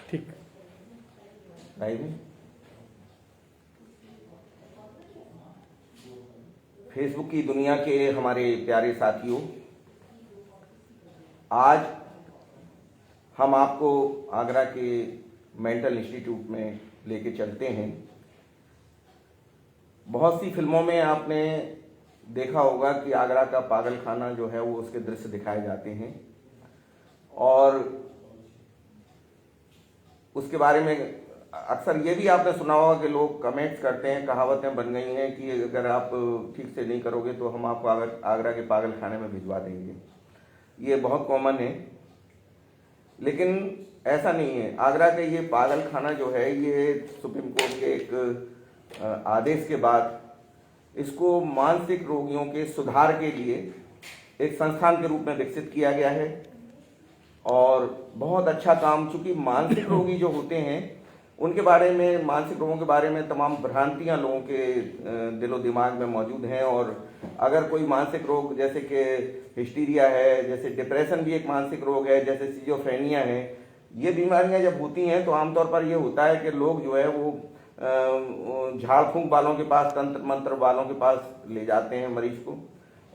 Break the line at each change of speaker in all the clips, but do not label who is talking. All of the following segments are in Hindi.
ठीक
भाई फेसबुक की दुनिया के हमारे प्यारे साथियों, आज हम आपको आगरा के मेंटल इंस्टीट्यूट में लेके चलते हैं। बहुत सी फिल्मों में आपने देखा होगा कि आगरा का पागल खाना जो है वो उसके दृश्य दिखाए जाते हैं और उसके बारे में अक्सर ये भी आपने सुना होगा कि लोग कमेंट्स करते हैं, कहावतें बन गई हैं कि अगर आप ठीक से नहीं करोगे तो हम आपको आगरा के पागल खाने में भिजवा देंगे। ये बहुत कॉमन है, लेकिन ऐसा नहीं है। आगरा का ये पागल खाना जो है ये सुप्रीम कोर्ट के एक आदेश के बाद इसको मानसिक रोगियों के सुधार के लिए एक संस्थान के रूप में विकसित किया गया है और बहुत अच्छा काम। चूंकि मानसिक रोगी जो होते हैं उनके बारे में, मानसिक रोगों के बारे में तमाम भ्रांतियां लोगों के दिलो दिमाग में मौजूद हैं और अगर कोई मानसिक रोग जैसे कि हिस्टीरिया है, जैसे डिप्रेशन भी एक मानसिक रोग है, जैसे सिजोफ्रेनिया है, ये बीमारियां जब होती हैं तो आमतौर पर ये होता है कि लोग जो है वो झाड़ फूंक वालों के पास, तंत्र मंत्र वालों के पास ले जाते हैं मरीज को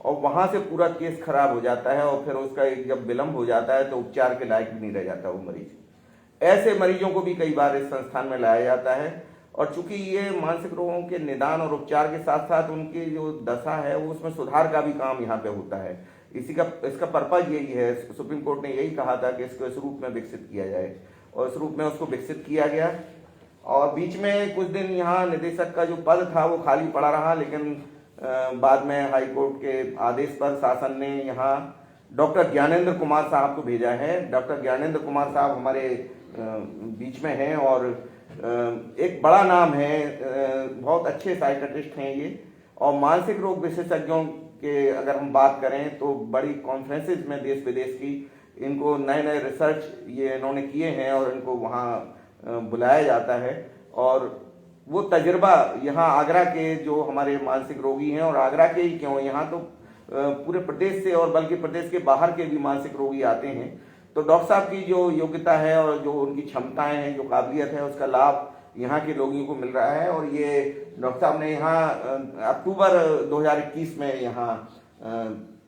और वहां से पूरा केस खराब हो जाता है और फिर उसका एक जब विलम्ब हो जाता है तो उपचार के लायक भी नहीं रह जाता वो मरीज। ऐसे मरीजों को भी कई बार इस संस्थान में लाया जाता है और चूंकि ये मानसिक रोगों के निदान और उपचार के साथ साथ उनकी जो दशा है वो उसमें सुधार का भी काम यहाँ पे होता है। इसका पर्पज यही है, सुप्रीम कोर्ट ने यही कहा था कि इसको इस रूप में विकसित किया जाए और इस रूप में उसको विकसित किया गया। और बीच में कुछ दिन यहाँ निदेशक का जो पद था वो खाली पड़ा रहा, लेकिन बाद में हाई कोर्ट के आदेश पर शासन ने यहाँ डॉक्टर ज्ञानेंद्र कुमार साहब को भेजा है। डॉक्टर ज्ञानेंद्र कुमार साहब हमारे बीच में हैं और एक बड़ा नाम है, बहुत अच्छे साइकेट्रिस्ट हैं ये और मानसिक रोग विशेषज्ञों के अगर हम बात करें तो बड़ी कॉन्फ्रेंसेज में देश विदेश की इनको नए नए रिसर्च ये इन्होंने किए हैं और इनको वहाँ बुलाया जाता है और वो तजुर्बा यहाँ आगरा के जो हमारे मानसिक रोगी हैं, और आगरा के ही क्यों, यहाँ तो पूरे प्रदेश से और बल्कि प्रदेश के बाहर के भी मानसिक रोगी आते हैं। तो डॉक्टर साहब की जो योग्यता है और जो उनकी क्षमताएं हैं, जो काबिलियत है, उसका लाभ यहाँ के रोगियों को मिल रहा है। और ये डॉक्टर साहब ने यहाँ अक्टूबर 2021 में यहाँ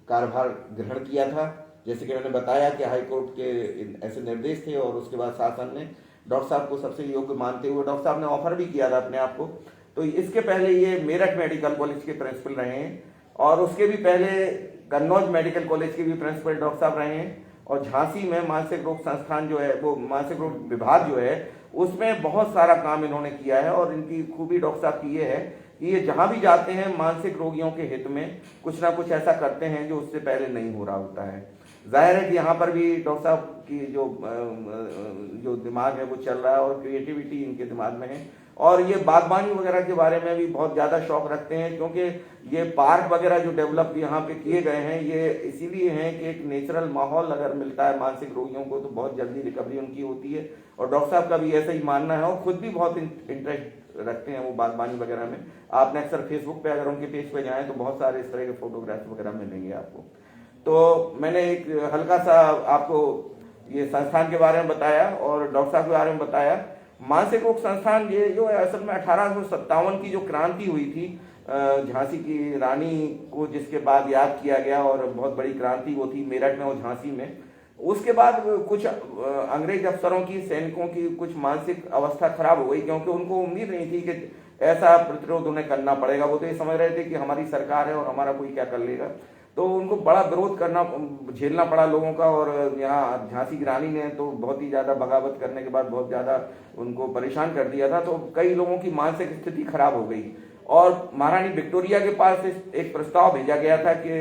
कार्यभार ग्रहण किया था। जैसे कि मैंने बताया कि हाई कोर्ट के ऐसे निर्देश थे और उसके बाद शासन ने डॉक्टर साहब को सबसे योग्य मानते हुए डॉक्टर साहब ने ऑफर भी किया था अपने आप को। तो इसके पहले ये मेरठ मेडिकल कॉलेज के प्रिंसिपल रहे हैं और उसके भी पहले कन्नौज मेडिकल कॉलेज के भी प्रिंसिपल डॉक्टर साहब रहे हैं और झांसी में मानसिक रोग संस्थान जो है वो मानसिक रोग विभाग जो है उसमें बहुत सारा काम इन्होंने किया है। और इनकी खूबी डॉक्टर साहब की ये है कि ये जहां भी जाते हैं मानसिक रोगियों के हित में कुछ ना कुछ ऐसा करते हैं जो उससे पहले नहीं हो रहा होता है। जाहिर है कि यहाँ पर भी डॉक्टर साहब की जो दिमाग है वो चल रहा है और क्रिएटिविटी इनके दिमाग में है और ये बागबानी वगैरह के बारे में भी बहुत ज़्यादा शौक रखते हैं, क्योंकि ये पार्क वगैरह जो डेवलप यहाँ पे किए गए हैं ये इसीलिए हैं कि एक नेचुरल माहौल अगर मिलता है मानसिक रोगियों को तो बहुत जल्दी रिकवरी उनकी होती है। और डॉक्टर साहब का भी ऐसा ही मानना है और खुद भी बहुत इंटरेस्ट रखते हैं वो बागबानी वगैरह में। आपने अक्सर फेसबुक पे अगर उनके पेज पे जाएं तो बहुत सारे इस तरह के फोटोग्राफ्स वगैरह मिलेंगे आपको। तो मैंने एक हल्का सा आपको ये संस्थान के बारे में बताया और डॉक्टर साहब के बारे में बताया। मानसिक रोग संस्थान ये जो है असल में 1857 की जो क्रांति हुई थी झांसी की रानी को, जिसके बाद याद किया गया और बहुत बड़ी क्रांति वो थी मेरठ में और झांसी में। उसके बाद कुछ अंग्रेज अफसरों की, सैनिकों की कुछ मानसिक अवस्था खराब हो गई, क्योंकि उनको उम्मीद नहीं थी कि ऐसा प्रतिरोध उन्हें करना पड़ेगा। वो तो ये समझ रहे थे कि हमारी सरकार है और हमारा कोई क्या कर लेगा। तो उनको बड़ा विरोध करना झेलना पड़ा लोगों का और यहाँ झांसी की रानी ने तो बहुत ही ज़्यादा बगावत करने के बाद बहुत ज़्यादा उनको परेशान कर दिया था। तो कई लोगों की मानसिक स्थिति खराब हो गई और महारानी विक्टोरिया के पास एक प्रस्ताव भेजा गया था कि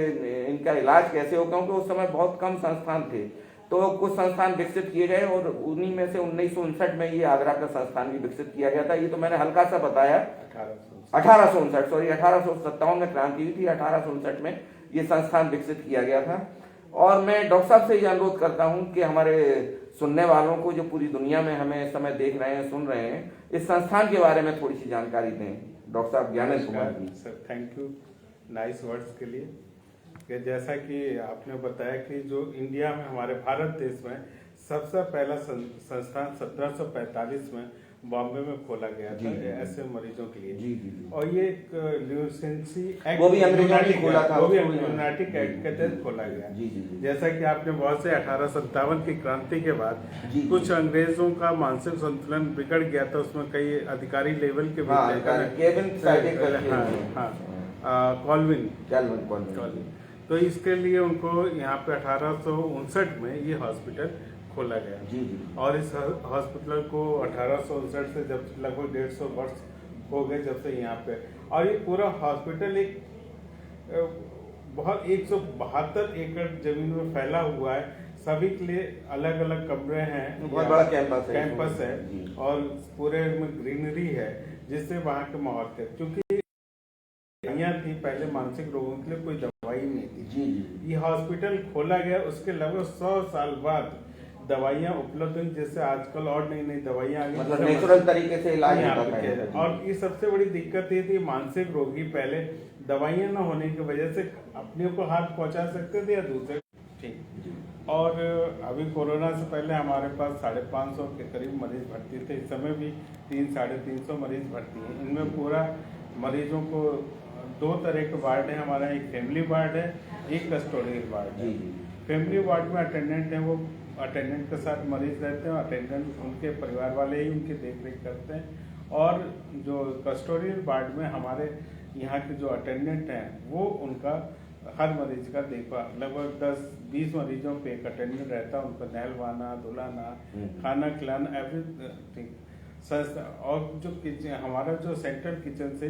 इनका इलाज कैसे हो, क्योंकि उस समय बहुत कम संस्थान थे। तो कुछ संस्थान विकसित किए गए और उन्हीं में से 1959 में ये आगरा का संस्थान भी विकसित किया गया था। ये तो मैंने हल्का सा बताया। 1857 में क्रांति हुई थी, 1859 में ये संस्थान विकसित किया गया था। और मैं डॉक्टर साहब से ये अनुरोध करता हूं कि हमारे सुनने वालों को जो पूरी दुनिया में हमें इस समय देख रहे हैं, सुन रहे हैं, इस संस्थान के बारे में थोड़ी सी जानकारी दें। डॉक्टर साहब Gyanendra Kumar ji.
Sir, thank you nice words के लिए। कि जैसा कि आपने बताया कि जो इंडिया में, हमारे भारत देश में सबसे पहला संस्थान 1745 में बॉम्बे में खोला गया था ऐसे मरीजों के लिए।
जी जी जी।
और ये एक ल्यूसेंसी एक्ट,
वो भी अंग्रेजों ने खोला था,
वो भी यूनाइटेड एक्ट के तहत खोला गया।
जी जी जी।
जैसा कि आपने बहुत से 1857 की क्रांति के बाद
जी,
कुछ अंग्रेजों का मानसिक संतुलन बिगड़ गया था, उसमें कई अधिकारी लेवल के भी कॉल्विन। तो इसके लिए उनको यहाँ पे 1859 में ये हॉस्पिटल खोला गया।
जी जी।
और इस हॉस्पिटल को 1859 से जब लगभग 150 वर्ष हो गए जब से यहाँ पे, और ये पूरा हॉस्पिटल एक बहुत 172 एकड़ जमीन में फैला हुआ है। सभी के लिए अलग अलग कमरे हैं,
बहुत बड़ा कैंपस
है और पूरे में ग्रीनरी है, जिससे वहाँ के माहौल के, क्योंकि दवाइयाँ थी पहले मानसिक रोगों के लिए कोई दवाई नहीं थी।
जी जी।
ये हॉस्पिटल खोला गया, उसके लगभग 100 साल बाद दवाइयाँ उपलब्ध हुई, जैसे आजकल और नई नई दवाइयाँ आ गई,
मतलब नेचुरल तरीके से इलाज होता है।
और ये सबसे बड़ी दिक्कत ये थी, मानसिक रोगी पहले दवाइयाँ न होने की वजह से अपने को हाथ पहुंचा सकते थे या दूसरे। ठीक। और अभी कोरोना से पहले हमारे पास 550 के करीब मरीज भर्ती थे। इस समय भी 300-350 मरीज भर्ती हैं। इनमें पूरा मरीजों को 2 तरह के वार्ड है हमारा, एक फैमिली वार्ड है, एक कस्टोडियल वार्ड है। फैमिली वार्ड में अटेंडेंट है, वो अटेंडेंट के साथ मरीज रहते हैं, अटेंडेंट उनके परिवार वाले ही उनकी देख रेख करते हैं। और जो कस्टोडियल वार्ड में हमारे यहाँ के जो अटेंडेंट हैं वो उनका हर मरीज का देखभाल, लगभग 10-20 मरीजों पे एक अटेंडेंट रहता है, उनको नहलवाना, धुलाना, खाना खिलाना, एवरीथिंग। और जो किचन, हमारा जो सेंट्रल किचन से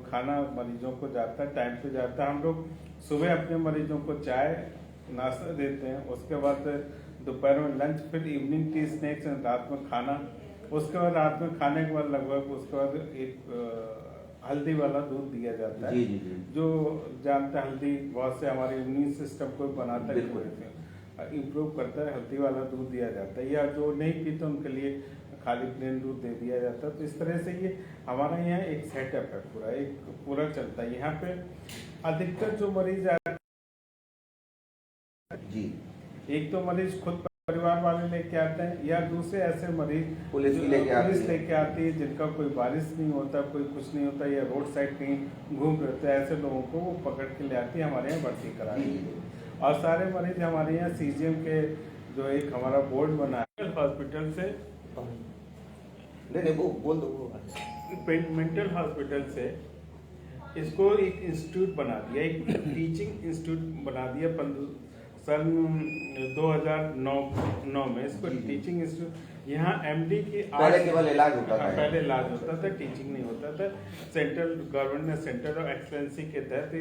खाना मरीजों को जाता है, टाइम पे जाता है। हम लोग सुबह अपने मरीजों को चाय नाश्ता देते हैं, उसके बाद दोपहर में लंच, फिर इवनिंग टी स्नैक्स, रात में खाना। उसके बाद रात में खाने के बाद लगभग उसके बाद एक हल्दी वाला दूध दिया जाता है।
जी जी जी।
जो जानते हैं हल्दी बहुत से हमारे इम्यून सिस्टम को बनाता है, इम्प्रूव करता है, हल्दी वाला दूध दिया जाता है। या जो नहीं पीते उनके लिए खाली प्लेन दूध दे दिया जाता है। तो इस तरह से ये हमारा यहाँ एक सेटअप है, पूरा चलता है। यहाँ पे अधिकतर जो मरीज आते
जी,
एक तो मरीज खुद परिवार वाले लेके आते हैं, या दूसरे ऐसे मरीज
पुलिस
लेके आती है जिनका कोई बारिश नहीं होता, कोई कुछ नहीं होता, या रोड साइड कहीं घूम रहे हैं, ऐसे लोगों को वो पकड़ के ले आती है, हमारे यहाँ भर्ती कराती है। और सारे मरीज हमारे यहाँ CGM के जो एक हमारा बोर्ड बना है हॉस्पिटल से,
वो बोल दो,
मेंटल हॉस्पिटल से इसको एक इंस्टीट्यूट बना दिया, एक टीचिंग इंस्टीट्यूट बना दिया सन 2009 में। इसको टीचिंग इंस्टीट्यूट, यहाँ MD की
पहले केवल इलाज होता था।
पहले इलाज होता था, टीचिंग नहीं होता था। सेंट्रल गवर्नमेंट ने सेंटर ऑफ एक्सलेंसी के तहत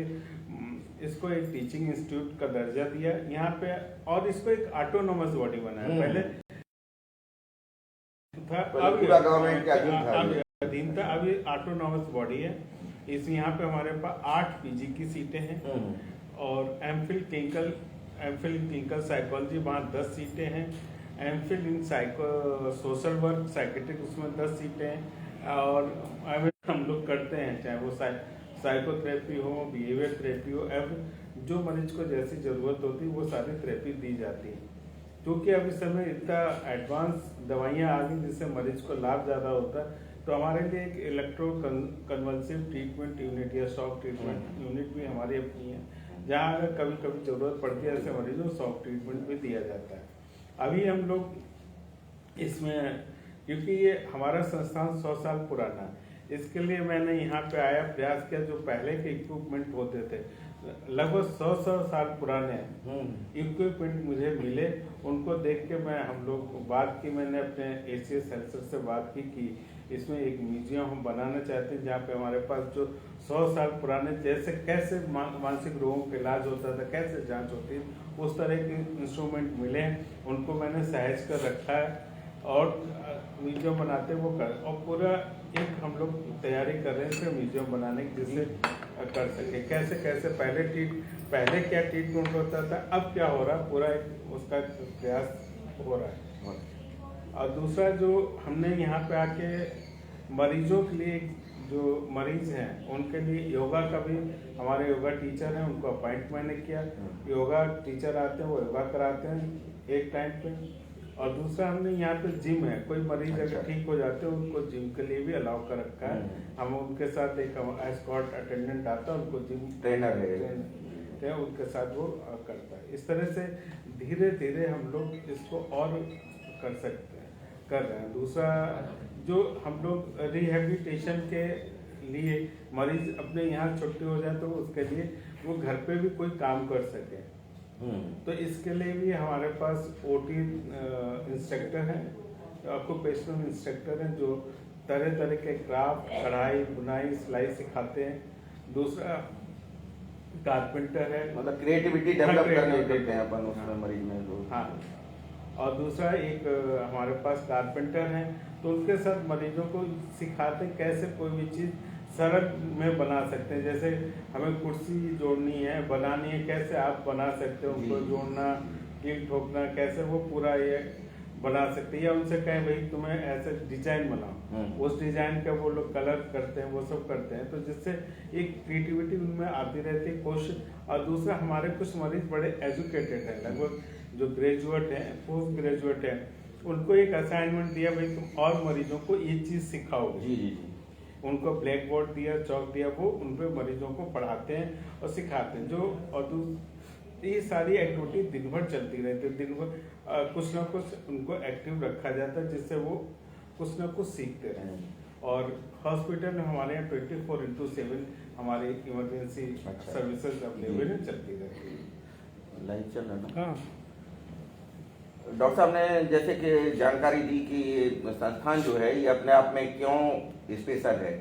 इसको एक टीचिंग इंस्टीट्यूट का दर्जा दिया यहाँ पे, और इसको एक ऑटोनोमस बॉडी बनाया। पहले था, अब
पूरा गवर्नमेंट के
अधीन था, अभी ऑटोनॉमस बॉडी है। इस यहाँ पे हमारे पास 8 PG की सीटें हैं, और एमफिल क्लिनिकल साइकोलॉजी वहाँ 10 सीटें हैं। एमफिल इन सोशल वर्क साइकेट्रिक उसमें 10 सीटें हैं। और हम लोग करते हैं, चाहे वो साइकोथेरेपी हो, बिहेवियर थेरेपी हो, जो मरीज को जैसी ज़रूरत होती है वो सारी थेरेपी दी जाती है। क्योंकि अब इस समय इतना एडवांस दवाइयाँ आ गई जिससे मरीज को लाभ ज़्यादा होता है, तो हमारे लिए एक इलेक्ट्रो कन्वल्सिव ट्रीटमेंट यूनिट या शॉक ट्रीटमेंट यूनिट भी हमारी अपनी है, जहाँ अगर कभी कभी ज़रूरत पड़ती है ऐसे मरीजों को शॉक ट्रीटमेंट भी दिया जाता है। अभी हम लोग इसमें, क्योंकि ये हमारा संस्थान 100 साल पुराना है, इसके लिए मैंने यहाँ पे आया, प्रयास किया। जो पहले के इक्विपमेंट होते थे लगभग 100 साल पुराने इक्विपमेंट मुझे मिले, उनको देख के हम लोग बात की, मैंने अपने ACS हेल्थ से बात की कि इसमें एक म्यूजियम हम बनाना चाहते हैं, जहाँ पे हमारे पास जो 100 साल पुराने, जैसे कैसे मानसिक रोगों का इलाज होता था, कैसे जांच होती है, उस तरह के इंस्ट्रूमेंट मिले हैं, उनको मैंने सहेज कर रखा है। और म्यूजियम बनाते वो कर, और पूरा एक हम लोग तैयारी कर रहे थे म्यूजियम बनाने की, जिससे कर सके कैसे कैसे पहले क्या ट्रीटमेंट होता था, अब क्या हो रहा, पूरा एक उसका प्रयास हो रहा है। और दूसरा जो हमने यहाँ पे आके मरीजों के लिए, जो मरीज हैं उनके लिए योगा का भी, हमारे योगा टीचर हैं उनको अपॉइंट मैंने किया, योगा टीचर आते हैं वो योगा कराते हैं। एक टाइम पे। और दूसरा हमने यहाँ पे जिम है, कोई मरीज
अच्छा।
अगर ठीक हो जाते हैं उनको जिम के लिए भी अलाउ कर रखा है। हम उनके साथ एक एस्कॉर्ट अटेंडेंट आता है, उनको जिम
ट्रेनर है,
उनके साथ वो करता है। इस तरह से धीरे धीरे हम लोग इसको और कर सकते हैं, कर रहे हैं। दूसरा जो हम लोग रिहेबिलिटेशन के लिए मरीज अपने यहाँ छुट्टी हो जाए तो उसके लिए वो घर पे भी कोई काम कर सके, तो इसके लिए भी हमारे पास ओटी इंस्ट्रक्टर हैं, ऑक्यूपेशनल इंस्ट्रक्टर हैं, जो तरह तरह के क्राफ्ट, कढ़ाई, बुनाई, सिलाई सिखाते हैं। दूसरा कारपेंटर है,
मतलब क्रिएटिविटी डेवलप करने देते हैं अपन उसमें मरीज में जो।
हाँ। और दूसरा एक हमारे पास कारपेंटर हैं, तो उनके साथ मरीजों को सिखाते हैं कैसे कोई भी चीज़ सरल में बना सकते हैं। जैसे हमें कुर्सी जोड़नी है, बनानी है, कैसे आप बना सकते हो, उनको जोड़ना, कील ठोकना, कैसे वो पूरा ये बना सकते हैं। या उनसे कहें भाई तुम्हें ऐसे डिजाइन बनाओ, उस डिजाइन का वो लोग कलर करते हैं, वो सब करते हैं, तो जिससे एक क्रिएटिविटी उनमें आती रहती है, कोशिश। और दूसरा हमारे कुछ मरीज बड़े एजुकेटेड हैं, लगभग जो ग्रेजुएट हैं, पोस्ट ग्रेजुएट हैं, उनको एक असाइनमेंट दिया भाई तुम और मरीजों को ये चीज़ सिखाओ।
जी।
उनको ब्लैक बोर्ड दिया, चौक दिया, वो उन पे मरीजों को पढ़ाते हैं और सिखाते हैं। जो और ये सारी एक्टिविटी दिन भर चलती रहती है। दिन भर कुछ ना कुछ उनको एक्टिव रखा जाता है, जिससे वो कुछ ना कुछ सीखते रहें। और हॉस्पिटल में हमारे यहाँ 24/7 हमारी इमरजेंसी सर्विसेज अवेलेबल है, चलती रहती है।
लाइव चल रहा है।
हाँ,
डॉक्टर साहब ने जैसे कि जानकारी दी कि ये संस्थान जो है ये अपने आप में क्यों स्पेशल है।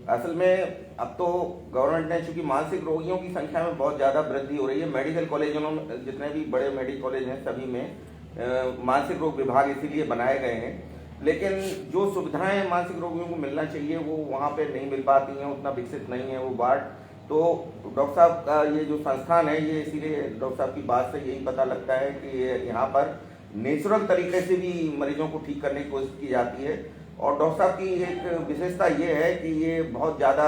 असल में अब तो गवर्नमेंट ने, चूंकि मानसिक रोगियों की संख्या में बहुत ज़्यादा वृद्धि हो रही है, मेडिकल कॉलेजों में, जितने भी बड़े मेडिकल कॉलेज हैं सभी में मानसिक रोग विभाग इसीलिए बनाए गए हैं, लेकिन जो सुविधाएं मानसिक रोगियों को मिलना चाहिए वो वहाँ पे नहीं मिल पाती हैं, उतना विकसित नहीं है वो वार्ड। तो डॉक्टर साहब का ये जो संस्थान है ये इसीलिए डॉक्टर साहब की बात से यही पता लगता है कि यहाँ पर नेचुरल तरीके से भी मरीजों को ठीक करने की कोशिश की जाती है। और डॉक्टर साहब की एक विशेषता ये है कि ये बहुत ज़्यादा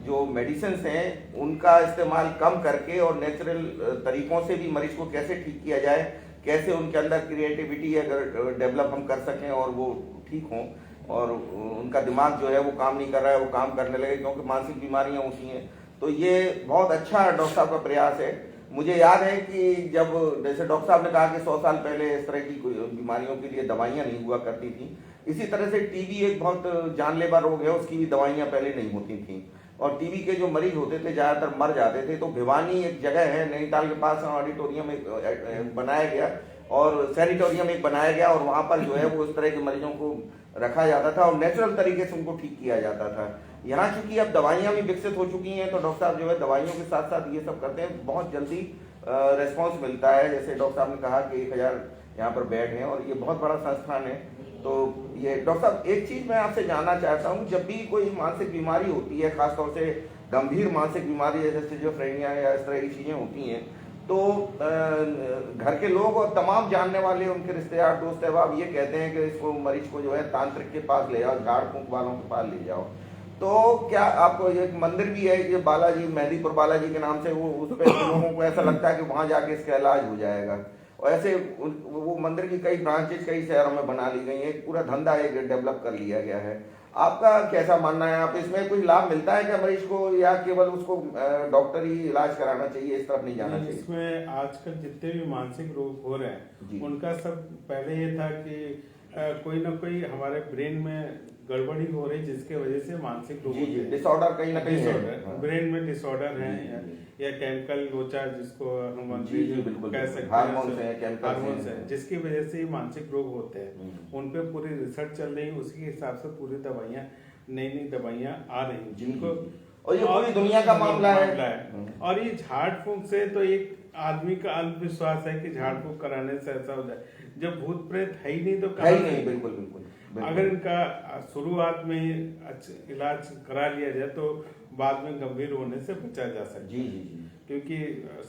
जो मेडिसिन्स हैं उनका इस्तेमाल कम करके और नेचुरल तरीकों से भी मरीज को कैसे ठीक किया जाए, कैसे उनके अंदर क्रिएटिविटी अगर डेवलप हम कर सकें और वो ठीक हों और उनका दिमाग जो है वो काम नहीं कर रहा है वो काम करने लगे, क्योंकि मानसिक बीमारियाँ होती हैं। तो ये बहुत अच्छा डॉक्टर साहब का प्रयास है। मुझे याद है कि जब जैसे डॉक्टर साहब ने कहा कि 100 साल पहले इस तरह की बीमारियों के लिए दवाइयाँ नहीं हुआ करती थी, इसी तरह से टीबी एक बहुत जानलेवा रोग है, उसकी भी दवाइयाँ पहले नहीं होती थी और टीबी के जो मरीज होते थे ज़्यादातर मर जाते थे। तो भिवानी एक जगह है नैनीताल के पास, ऑडिटोरियम एक बनाया गया और सैनिटोरियम एक बनाया गया और वहाँ पर जो है वो इस तरह के मरीजों को रखा जाता था और नेचुरल तरीके से उनको ठीक किया जाता था। यहाँ चूंकि अब दवाइयाँ भी विकसित हो चुकी हैं तो डॉक्टर साहब जो है दवाइयों के साथ साथ ये सब करते हैं, बहुत जल्दी रेस्पॉन्स मिलता है। जैसे डॉक्टर साहब ने कहा कि 1000 यहाँ पर बेड हैं और ये बहुत बड़ा संस्थान है। तो ये डॉक्टर साहब एक चीज़ मैं आपसे जानना चाहता हूँ, जब भी कोई मानसिक बीमारी होती है, खासतौर से गंभीर मानसिक बीमारी जैसे सिजोफ्रेनिया या इस तरह की चीज़ें होती हैं, तो घर के लोग और तमाम जानने वाले उनके रिश्तेदार दोस्त अहबाब ये कहते हैं कि इसको मरीज को जो है तांत्रिक के पास ले जाओ, झाड़ फूंक वालों के पास ले जाओ। तो क्या आपको एक मंदिर भी है ये बालाजी, मेहंदीपुर बालाजी के नाम से, वो उस पर लोगों को ऐसा लगता है कि वहाँ जाके इसका इलाज हो जाएगा और ऐसे वो मंदिर की कई ब्रांचेज कई शहरों में बना ली गई है, पूरा धंधा एक डेवलप कर लिया गया है। आपका कैसा मानना है? आप इसमें कुछ लाभ मिलता है क्या मरीज को या केवल उसको डॉक्टर ही इलाज कराना चाहिए, इस तरफ नहीं जाना चाहिए?
इसमें आजकल जितने भी मानसिक रोग हो रहे हैं उनका सब पहले ये था कि कोई ना कोई हमारे ब्रेन में गड़बड़ी हो रही जिसके वजह से मानसिक रोग
डिसऑर्डर कहीं ना कहीं है,
ब्रेन में डिसऑर्डर है या केमिकल लोचा जिसको हम कह सकते हैं, हार्मोन्स है जिसकी वजह से मानसिक रोग होते हैं। उन पे पूरी रिसर्च चल रही है, उसी हिसाब से पूरी दवाइयाँ, नई नई दवाइयाँ आ रही हैं जिनको,
और ये पूरी दुनिया का मामला है।
और ये झाड़ फूंक से तो एक आदमी का अंधविश्वास है कि झाड़ फूंक कराने से ऐसा हो जाए, जब भूत प्रेत है ही नहीं तो
है ही नहीं। बिल्कुल बिल्कुल।
अगर इनका शुरुआत में इलाज करा लिया जाए तो बाद में गंभीर होने से बचा जा सकता है।
जी।
क्योंकि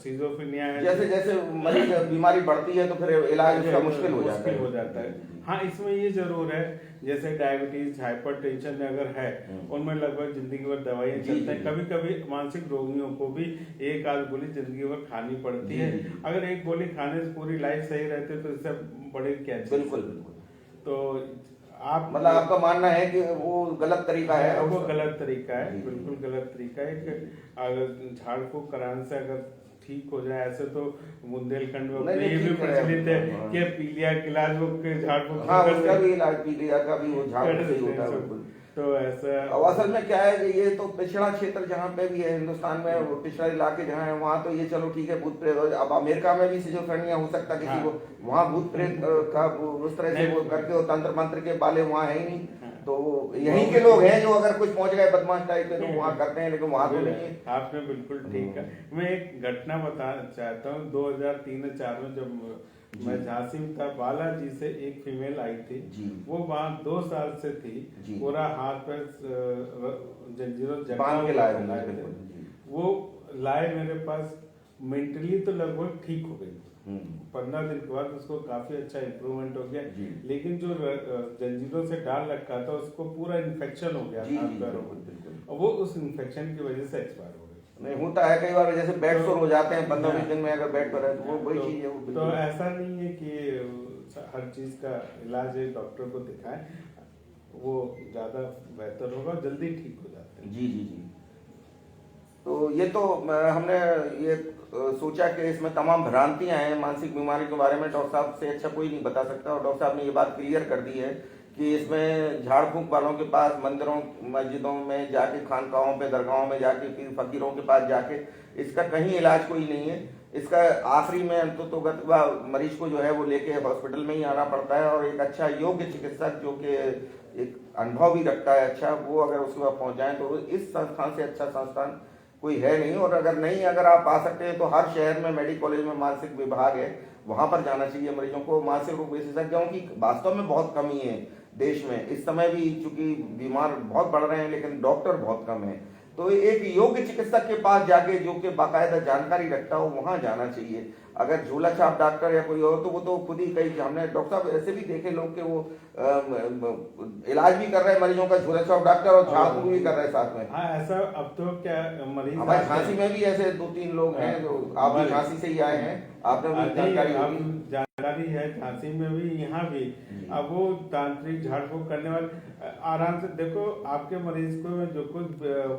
सिजोफ्रेनिया है,
जैसे जैसे मरीज बीमारी बढ़ती है तो फिर इलाज उसका मुश्किल हो जाता है।
हाँ, इसमें ये जरूर है, जैसे डायबिटीज, हाइपरटेंशन अगर है, उनमें लगभग जिंदगी भर दवाइयाँ चलते हैं। कभी कभी मानसिक रोगियों को भी एक आध गोली जिंदगी भर खानी पड़ती है। अगर एक गोली खाने से पूरी लाइफ सही रहती है तो इससे बड़े क्या चीज़?
बिल्कुल बिल्कुल।
तो आप
मतलब आपका मानना है कि वो गलत तरीका है?
वो गलत तरीका है, बिल्कुल गलत तरीका है कि अगर झाड़ फूक कराने से अगर ठीक हो जाए। ऐसे तो बुंदेलखंड में ये भी प्रचलित है कि पीलिया के इलाज वो झाड़ फूक,
हाँ, उसका भी इलाज पीलिया का भी वो झाड़ फूक से होता है।
तो ऐसा
अब असल में क्या है कि ये तो पिछड़ा क्षेत्र जहाँ पे भी है हिंदुस्तान में, वो पिछड़ा इलाके जहाँ है वहाँ तो ये चलो ठीक है, भूत प्रेत। अब अमेरिका में भी सिजोफ्रेनिया हो सकता है किसी को, वहाँ भूत प्रेत का उस तरह से वो करते हो, तंत्र मंत्र के बाले वहाँ है ही नहीं। तो यहीं के लोग हैं जो अगर कुछ पहुंच गए बदमाश टाइप के तो वहाँ करते हैं, लेकिन वहाँ तो नहीं है।
आपने बिल्कुल ठीक है। मैं एक घटना बताना चाहता हूँ। 2003-04 में जब मैं झांसी में था, बालाजी से एक फीमेल आई थी। वो वहाँ 2 साल से थी, पूरा हाथ पे जंजीरों
बांध के लाए
थे। वो लाए मेरे पास, मेंटली तो लगभग ठीक हो गई। 15 दिन के बाद उसको काफी अच्छा इम्प्रूवमेंट हो गया, लेकिन जो जंजीरों से डाल रखा था उसको पूरा इन्फेक्शन हो गया हाथ पैरों में, वो उस इन्फेक्शन की वजह से एक्सपायर हो गई।
नहीं होता है कई बार, जैसे बेड सोर हो जाते हैं 15-20 दिन में अगर बेड पर है, तो वो वही चीज है।
तो ऐसा नहीं है कि हर चीज का इलाज एक डॉक्टर को दिखाएं, वो ज्यादा बेहतर होगा, जल्दी ठीक हो जाते हैं।
जी जी जी। तो ये तो हमने ये सोचा कि इसमें तमाम भ्रांतियां हैं मानसिक बीमारी के बारे में, डॉक्टर साहब से अच्छा कोई नहीं बता सकता। और डॉक्टर साहब ने ये बात क्लियर कर दी है कि इसमें झाड़ फूंक वालों के पास मंदिरों मस्जिदों में जाके, खानकाहों पे, दरगाहों में जाके, फिर फकीरों के पास जाके इसका कहीं इलाज कोई नहीं है। इसका आखिरी में अंततोगत मरीज को जो है वो लेके हॉस्पिटल में ही आना पड़ता है, और एक अच्छा योग्य चिकित्सक जो कि एक अनुभव भी रखता है अच्छा, वो अगर उसके पास पहुंच जाए तो इस संस्थान से अच्छा संस्थान कोई है नहीं। और अगर आप आ सकते हैं तो हर शहर में मेडिकल कॉलेज में मानसिक विभाग है, वहां पर जाना चाहिए मरीजों को। मानसिक रोग विशेषज्ञों की वास्तव में बहुत कमी है देश में इस समय भी, चूंकि बीमार बहुत बढ़ रहे हैं लेकिन डॉक्टर बहुत कम है। तो एक योग्य चिकित्सक के पास जाके, जो कि बाकायदा जानकारी रखता हो, वहां जाना चाहिए। अगर झोला छाप डॉक्टर या कोई और तो वो तो खुद ही कई, हमने डॉक्टर साहब ऐसे भी देखे लोग के वो इलाज भी कर रहे हैं मरीजों का, झोला छाप डॉक्टर, और झाड़ फूक भी कर रहे हैं साथ में।
हाँ, ऐसा अब तो क्या मरीज,
हमारे झांसी में भी ऐसे 2-3 लोग हैं जो, आप भी झांसी से ही आए हैं, आपने भी
जानकारी है झांसी में भी, यहाँ भी। अब वो तांत्रिक झाड़ फूक करने वाले आराम से, देखो आपके मरीज को जो कुछ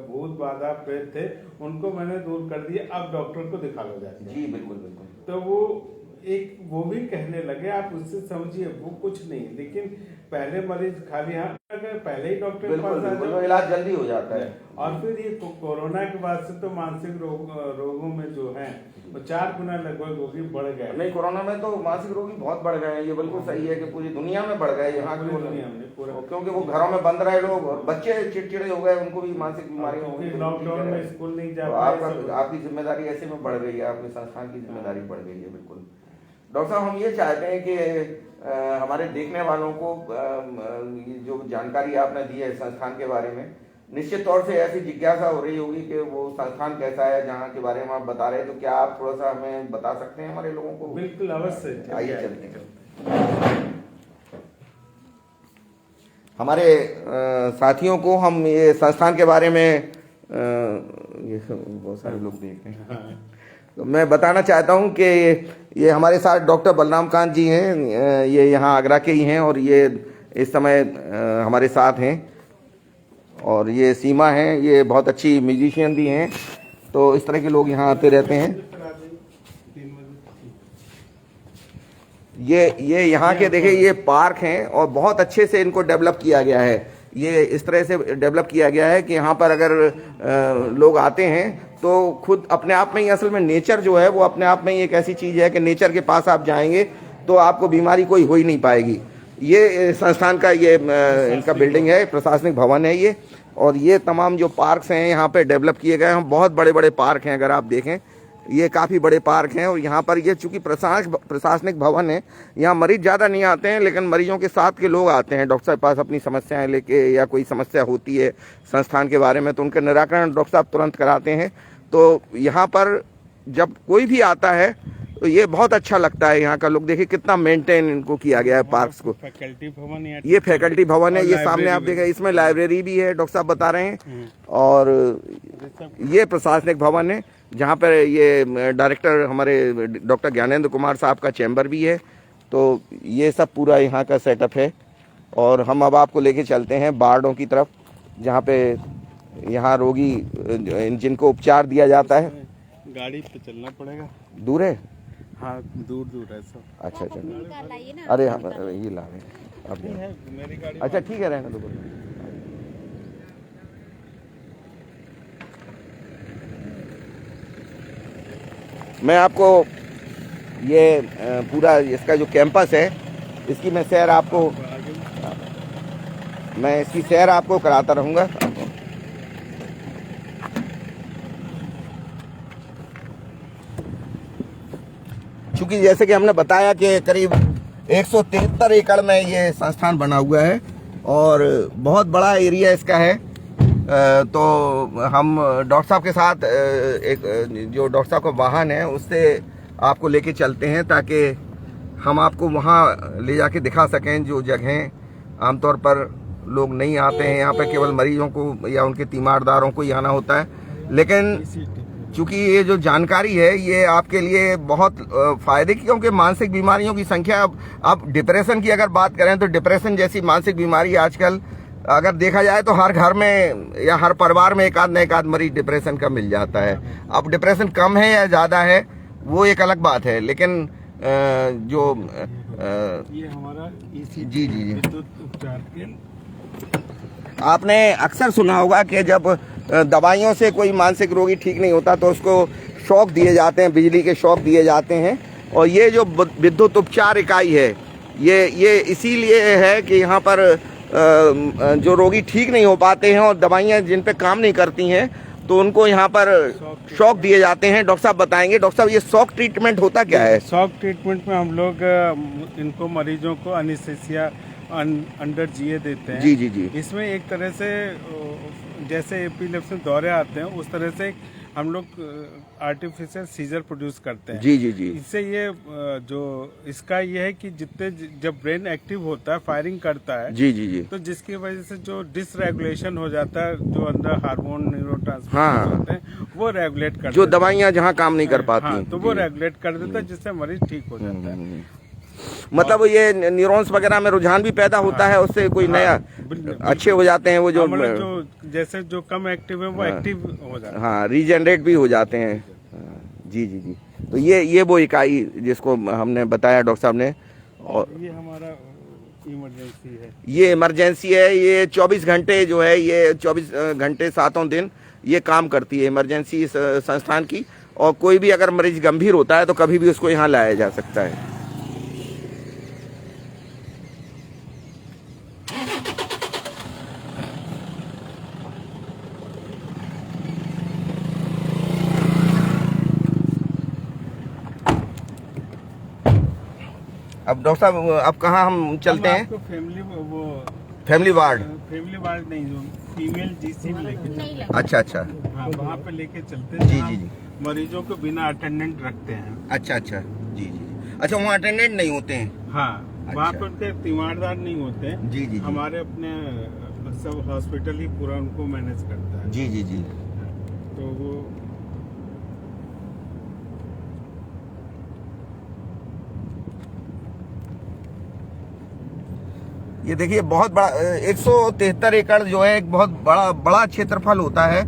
भूत बाधा प्रेत थे उनको मैंने दूर कर दिया, अब डॉक्टर को दिखा लो जाके।
जी बिल्कुल बिल्कुल।
तो वो भी कहने लगे, आप उससे समझिए वो कुछ नहीं, लेकिन पहले मरीज खाली हाथ पहले ही डॉक्टर के पास आ जाओ,
इलाज जल्दी हो जाता है।
और फिर ये कोरोना के बाद से तो मानसिक रोगों में जो है वो 4 गुना लगभग रोगी बढ़ गए।
नहीं, कोरोना में तो मानसिक रोगी बहुत बढ़ गए हैं, ये बिल्कुल सही है कि पूरी दुनिया में बढ़ गए, यहाँ की दुनिया में पूरा, क्योंकि वो घरों में बंद रहे लोग, और बच्चे चिड़चिड़े हो गए, उनको भी मानसिक बीमारी हो गई,
लॉकडाउन में स्कूल नहीं जा
पाए। आपकी जिम्मेदारी ऐसे में बढ़ गई है, आपके संस्थान की जिम्मेदारी बढ़ गई है। बिल्कुल डॉक्टर साहब, हम ये चाहते हैं कि हमारे देखने वालों को जो जानकारी आपने दी है संस्थान के बारे में, निश्चित तौर से ऐसी जिज्ञासा हो रही होगी कि वो संस्थान कैसा है जहाँ के बारे में आप बता रहे हैं, तो क्या आप थोड़ा सा हमें बता सकते हैं हमारे लोगों को?
बिल्कुल, अवश्य,
आइए चलते हैं। हमारे साथियों को हम ये संस्थान के बारे में, ये बहुत सारे लोग देख रहे हैं, तो मैं बताना चाहता हूं कि ये हमारे साथ डॉक्टर बलराम कांत जी हैं, ये यहाँ आगरा के ही हैं, और ये इस समय हमारे साथ हैं। और ये सीमा हैं, ये बहुत अच्छी म्यूजिशियन भी हैं। तो इस तरह के लोग यहाँ आते रहते हैं। ये यहाँ के देखिए, ये पार्क हैं और बहुत अच्छे से इनको डेवलप किया गया है। ये इस तरह से डेवलप किया गया है कि यहाँ पर अगर लोग आते हैं तो खुद अपने आप में ही, असल में नेचर जो है वो अपने आप में ही एक ऐसी चीज़ है कि नेचर के पास आप जाएंगे तो आपको बीमारी कोई हो ही नहीं पाएगी। ये संस्थान का ये इनका बिल्डिंग है, प्रशासनिक भवन है ये, और ये तमाम जो पार्क्स हैं यहाँ पे डेवलप किए गए हैं। बहुत बड़े बड़े पार्क हैं, अगर आप देखें ये काफ़ी बड़े पार्क हैं। और यहाँ पर ये चूंकि प्रशासनिक भवन है, यहाँ मरीज ज़्यादा नहीं आते हैं, लेकिन मरीजों के साथ के लोग आते हैं डॉक्टर साहब के पास अपनी समस्याएं लेके, या कोई समस्या होती है संस्थान के बारे में तो उनका निराकरण डॉक्टर साहब तुरंत कराते हैं। तो यहाँ पर जब कोई भी आता है तो ये बहुत अच्छा लगता है यहाँ का लोग। देखिए कितना मेंटेन इनको किया गया है पार्क्स को।
फैकल्टी भवन है,
ये फैकल्टी भवन है, ये सामने आप
भी।
देखें, इसमें लाइब्रेरी भी है, डॉक्टर साहब बता रहे हैं। और ये प्रशासनिक भवन है जहाँ पर ये डायरेक्टर हमारे डॉक्टर ज्ञानेंद्र कुमार साहब का चैम्बर भी है। तो ये सब पूरा यहाँ का सेटअप है। और हम अब आपको लेके चलते हैं वार्डों की तरफ, जहाँ पे यहाँ रोगी जिनको उपचार दिया जाता है।
गाड़ी पे चलना पड़ेगा,
दूर है?
हाँ दूर है सब।
अच्छा अच्छा, अरे हम ये ला रहे हैं अब।
मेरी गाड़ी।
अच्छा ठीक है, रहना दो। मैं आपको ये पूरा इसका जो कैंपस है इसकी मैं सैर आपको कराता रहूँगा। क्योंकि जैसे कि हमने बताया कि करीब 173 एकड़ में ये संस्थान बना हुआ है और बहुत बड़ा एरिया इसका है। तो हम डॉक्टर साहब के साथ एक जो डॉक्टर साहब का वाहन है उससे आपको लेके चलते हैं ताकि हम आपको वहाँ ले जाके दिखा सकें जो जगहें आमतौर पर लोग नहीं आते हैं। यहाँ पर केवल मरीजों को या उनके तीमारदारों को ही आना होता है। लेकिन चूंकि ये जो जानकारी है ये आपके लिए बहुत फायदे की, क्योंकि मानसिक बीमारियों की संख्या अब डिप्रेशन की अगर बात करें तो डिप्रेशन जैसी मानसिक बीमारी आजकल अगर देखा जाए तो हर घर में या हर परिवार में एक आध मरीज डिप्रेशन का मिल जाता है। अब डिप्रेशन कम है या ज़्यादा है वो एक अलग बात है, लेकिन जो
ये हमारा
जी
विद्युत उपचार केंद्र।
आपने अक्सर सुना होगा कि जब दवाइयों से कोई मानसिक रोगी ठीक नहीं होता तो उसको शॉक दिए जाते हैं, बिजली के शॉक दिए जाते हैं। और ये जो विद्युत उपचार इकाई है ये इसीलिए है कि यहाँ पर जो रोगी ठीक नहीं हो पाते हैं और दवाइयाँ जिन पे काम नहीं करती हैं तो उनको यहाँ पर शॉक दिए जाते हैं। डॉक्टर साहब बताएंगे। डॉक्टर साहब ये शॉक ट्रीटमेंट होता क्या है?
शॉक ट्रीटमेंट में हम लोग इनको मरीजों को एनेस्थीसिया अंडर जीए देते हैं।
जी।
इसमें एक तरह से जैसे एपिलेप्सी दौरे आते हैं उस तरह से हम लोग आर्टिफिशियल सीजर प्रोड्यूस करते हैं।
जी।
इससे ये जो इसका ये है कि जितने जब ब्रेन एक्टिव होता है, फायरिंग करता है
जी
तो जिसकी वजह से जो डिसरेगुलेशन हो जाता है, जो अंदर हार्मोन न्यूरोट्रांसमीटर होते हैं वो रेगुलेट कर,
जो दवाइयाँ जहाँ काम नहीं कर पाती।
हाँ, तो वो रेगुलेट कर देता है जिससे मरीज ठीक हो जाता है।
मतलब ये न्यूरॉन्स वगैरह में रुझान भी पैदा होता है, उससे कोई नया अच्छे हो जाते हैं वो जो
जैसे जो कम एक्टिव है वो एक्टिव हो जाता है।
हाँ, रीजनरेट भी हो जाते हैं। जी। तो ये वो इकाई जिसको हमने बताया डॉक्टर साहब ने। और
ये हमारा इमरजेंसी है।
ये इमरजेंसी है। ये 24 घंटे जो है ये 24 घंटे 7 दिन ये काम करती है इमरजेंसी संस्थान की। और कोई भी अगर मरीज गंभीर होता है तो कभी भी उसको यहाँ लाया जा सकता है। अब डॉक्टर साहब अब कहाँ हम चलते हैं? फैमिली वार्ड
नहीं, जो फीमेल जीसी में लेके।
अच्छा।
हाँ, वहाँ पे लेके चलते हैं।
जी।
मरीजों को बिना अटेंडेंट रखते हैं।
अच्छा। जी। अच्छा, वहाँ अटेंडेंट नहीं होते हैं?
हाँ,
अच्छा।
वहाँ पे उनके तीमारदार नहीं होते हैं।
जी।
हमारे अपने सब हॉस्पिटल ही पूरा उनको मैनेज करता है।
जी।
तो वो
ये देखिए बहुत बड़ा 173 एकड़ जो है एक बहुत बड़ा क्षेत्रफल होता है।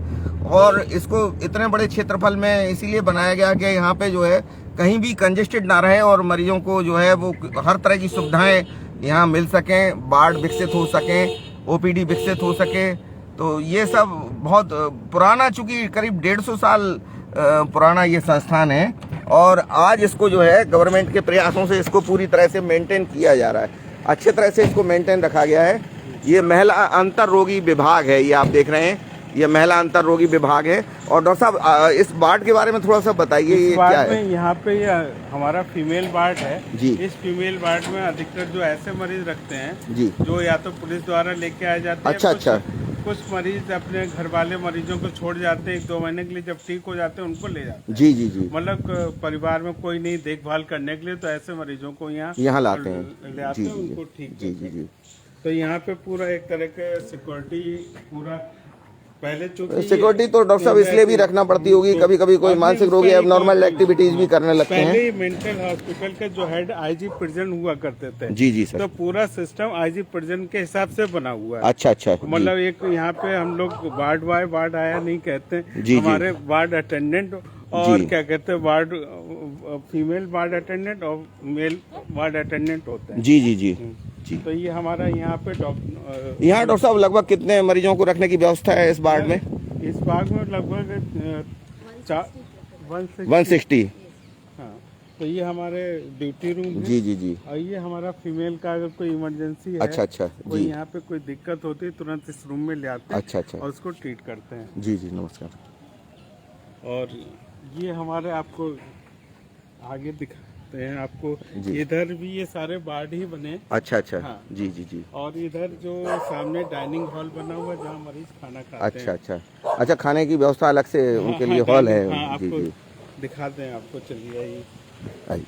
और इसको इतने बड़े क्षेत्रफल में इसीलिए बनाया गया कि यहाँ पे जो है कहीं भी कंजेस्टेड ना रहे और मरीजों को जो है वो हर तरह की सुविधाएं यहाँ मिल सकें, वार्ड विकसित हो सकें, ओपीडी विकसित हो सके। तो ये सब बहुत पुराना, चूंकि करीब 150 साल पुराना ये संस्थान है और आज इसको जो है गवर्नमेंट के प्रयासों से इसको पूरी तरह से मेंटेन किया जा रहा है। अच्छे तरह से इसको मेंटेन रखा गया है। ये महिला अंतर रोगी विभाग है, ये आप देख रहे हैं, ये महिला अंतर रोगी विभाग है। और डॉक्टर साहब इस वार्ड के बारे में थोड़ा सा बताइए, ये क्या है?
यहाँ पे हमारा फीमेल वार्ड है
जी।
इस फीमेल वार्ड में अधिकतर जो ऐसे मरीज रखते हैं
जी,
जो या तो पुलिस द्वारा लेके आए जाते हैं।
अच्छा।
कुछ मरीज अपने घर वाले मरीजों को छोड़ जाते हैं 1-2 महीने के लिए, जब ठीक हो जाते हैं उनको ले जाते हैं।
जी जी जी।
मतलब परिवार में कोई नहीं देखभाल करने के लिए, तो ऐसे मरीजों को यहाँ
लाते हैं।
ले आते
जी
हैं,
जी
उनको ठीक
जी
करते
जी
हैं।
जी।
तो यहाँ पे पूरा एक तरह के सिक्योरिटी पूरा पहले चूंकि
सिक्योरिटी तो डॉक्टर साहब इसलिए भी रखना पड़ती होगी, कभी कभी कोई मानसिक रोगी एबनॉर्मल एक्टिविटीज भी करने लगते हैं।
पहले मेंटल हॉस्पिटल के जो हेड आईजी प्रिजन हुआ करते थे।
जी जी सर।
तो पूरा सिस्टम आईजी प्रिजन के हिसाब से बना हुआ है।
अच्छा अच्छा।
मतलब एक यहाँ पे हम लोग वार्ड बाय वार्ड आया नहीं कहते,
जी,
हमारे वार्ड अटेंडेंट और क्या कहते हैं वार्ड फीमेल वार्ड अटेंडेंट और मेल वार्ड अटेंडेंट होते हैं।
जी जी जी जी।
तो ये हमारा यहाँ पे
यहाँ डॉक्टर साहब लगभग कितने मरीजों को रखने की व्यवस्था है इस वार्ड में?
इस बाग में लगभग
160।
हाँ, तो ये हमारे ड्यूटी रूम है।
जी जी जी।
और ये हमारा फीमेल का अगर कोई इमरजेंसी है,
अच्छा अच्छा
कोई
जी।
यहाँ पे कोई दिक्कत होती है तुरंत इस रूम में ले आते हैं।
अच्छा अच्छा।
और उसको ट्रीट करते हैं।
जी जी नमस्कार।
और ये हमारे आपको आगे दिखाते हैं आपको,
जी।
इधर भी ये सारे वार्ड ही बने।
अच्छा अच्छा।
हाँ।
जी जी जी।
और इधर जो सामने डाइनिंग हॉल बना हुआ है जहाँ मरीज खाना खाते
अच्छा
हैं।
अच्छा अच्छा। खाने की व्यवस्था अलग से उनके लिए हॉल है।
हाँ,
जी
आपको
जी।
दिखाते हैं आपको, चलिए आइए।
आइए।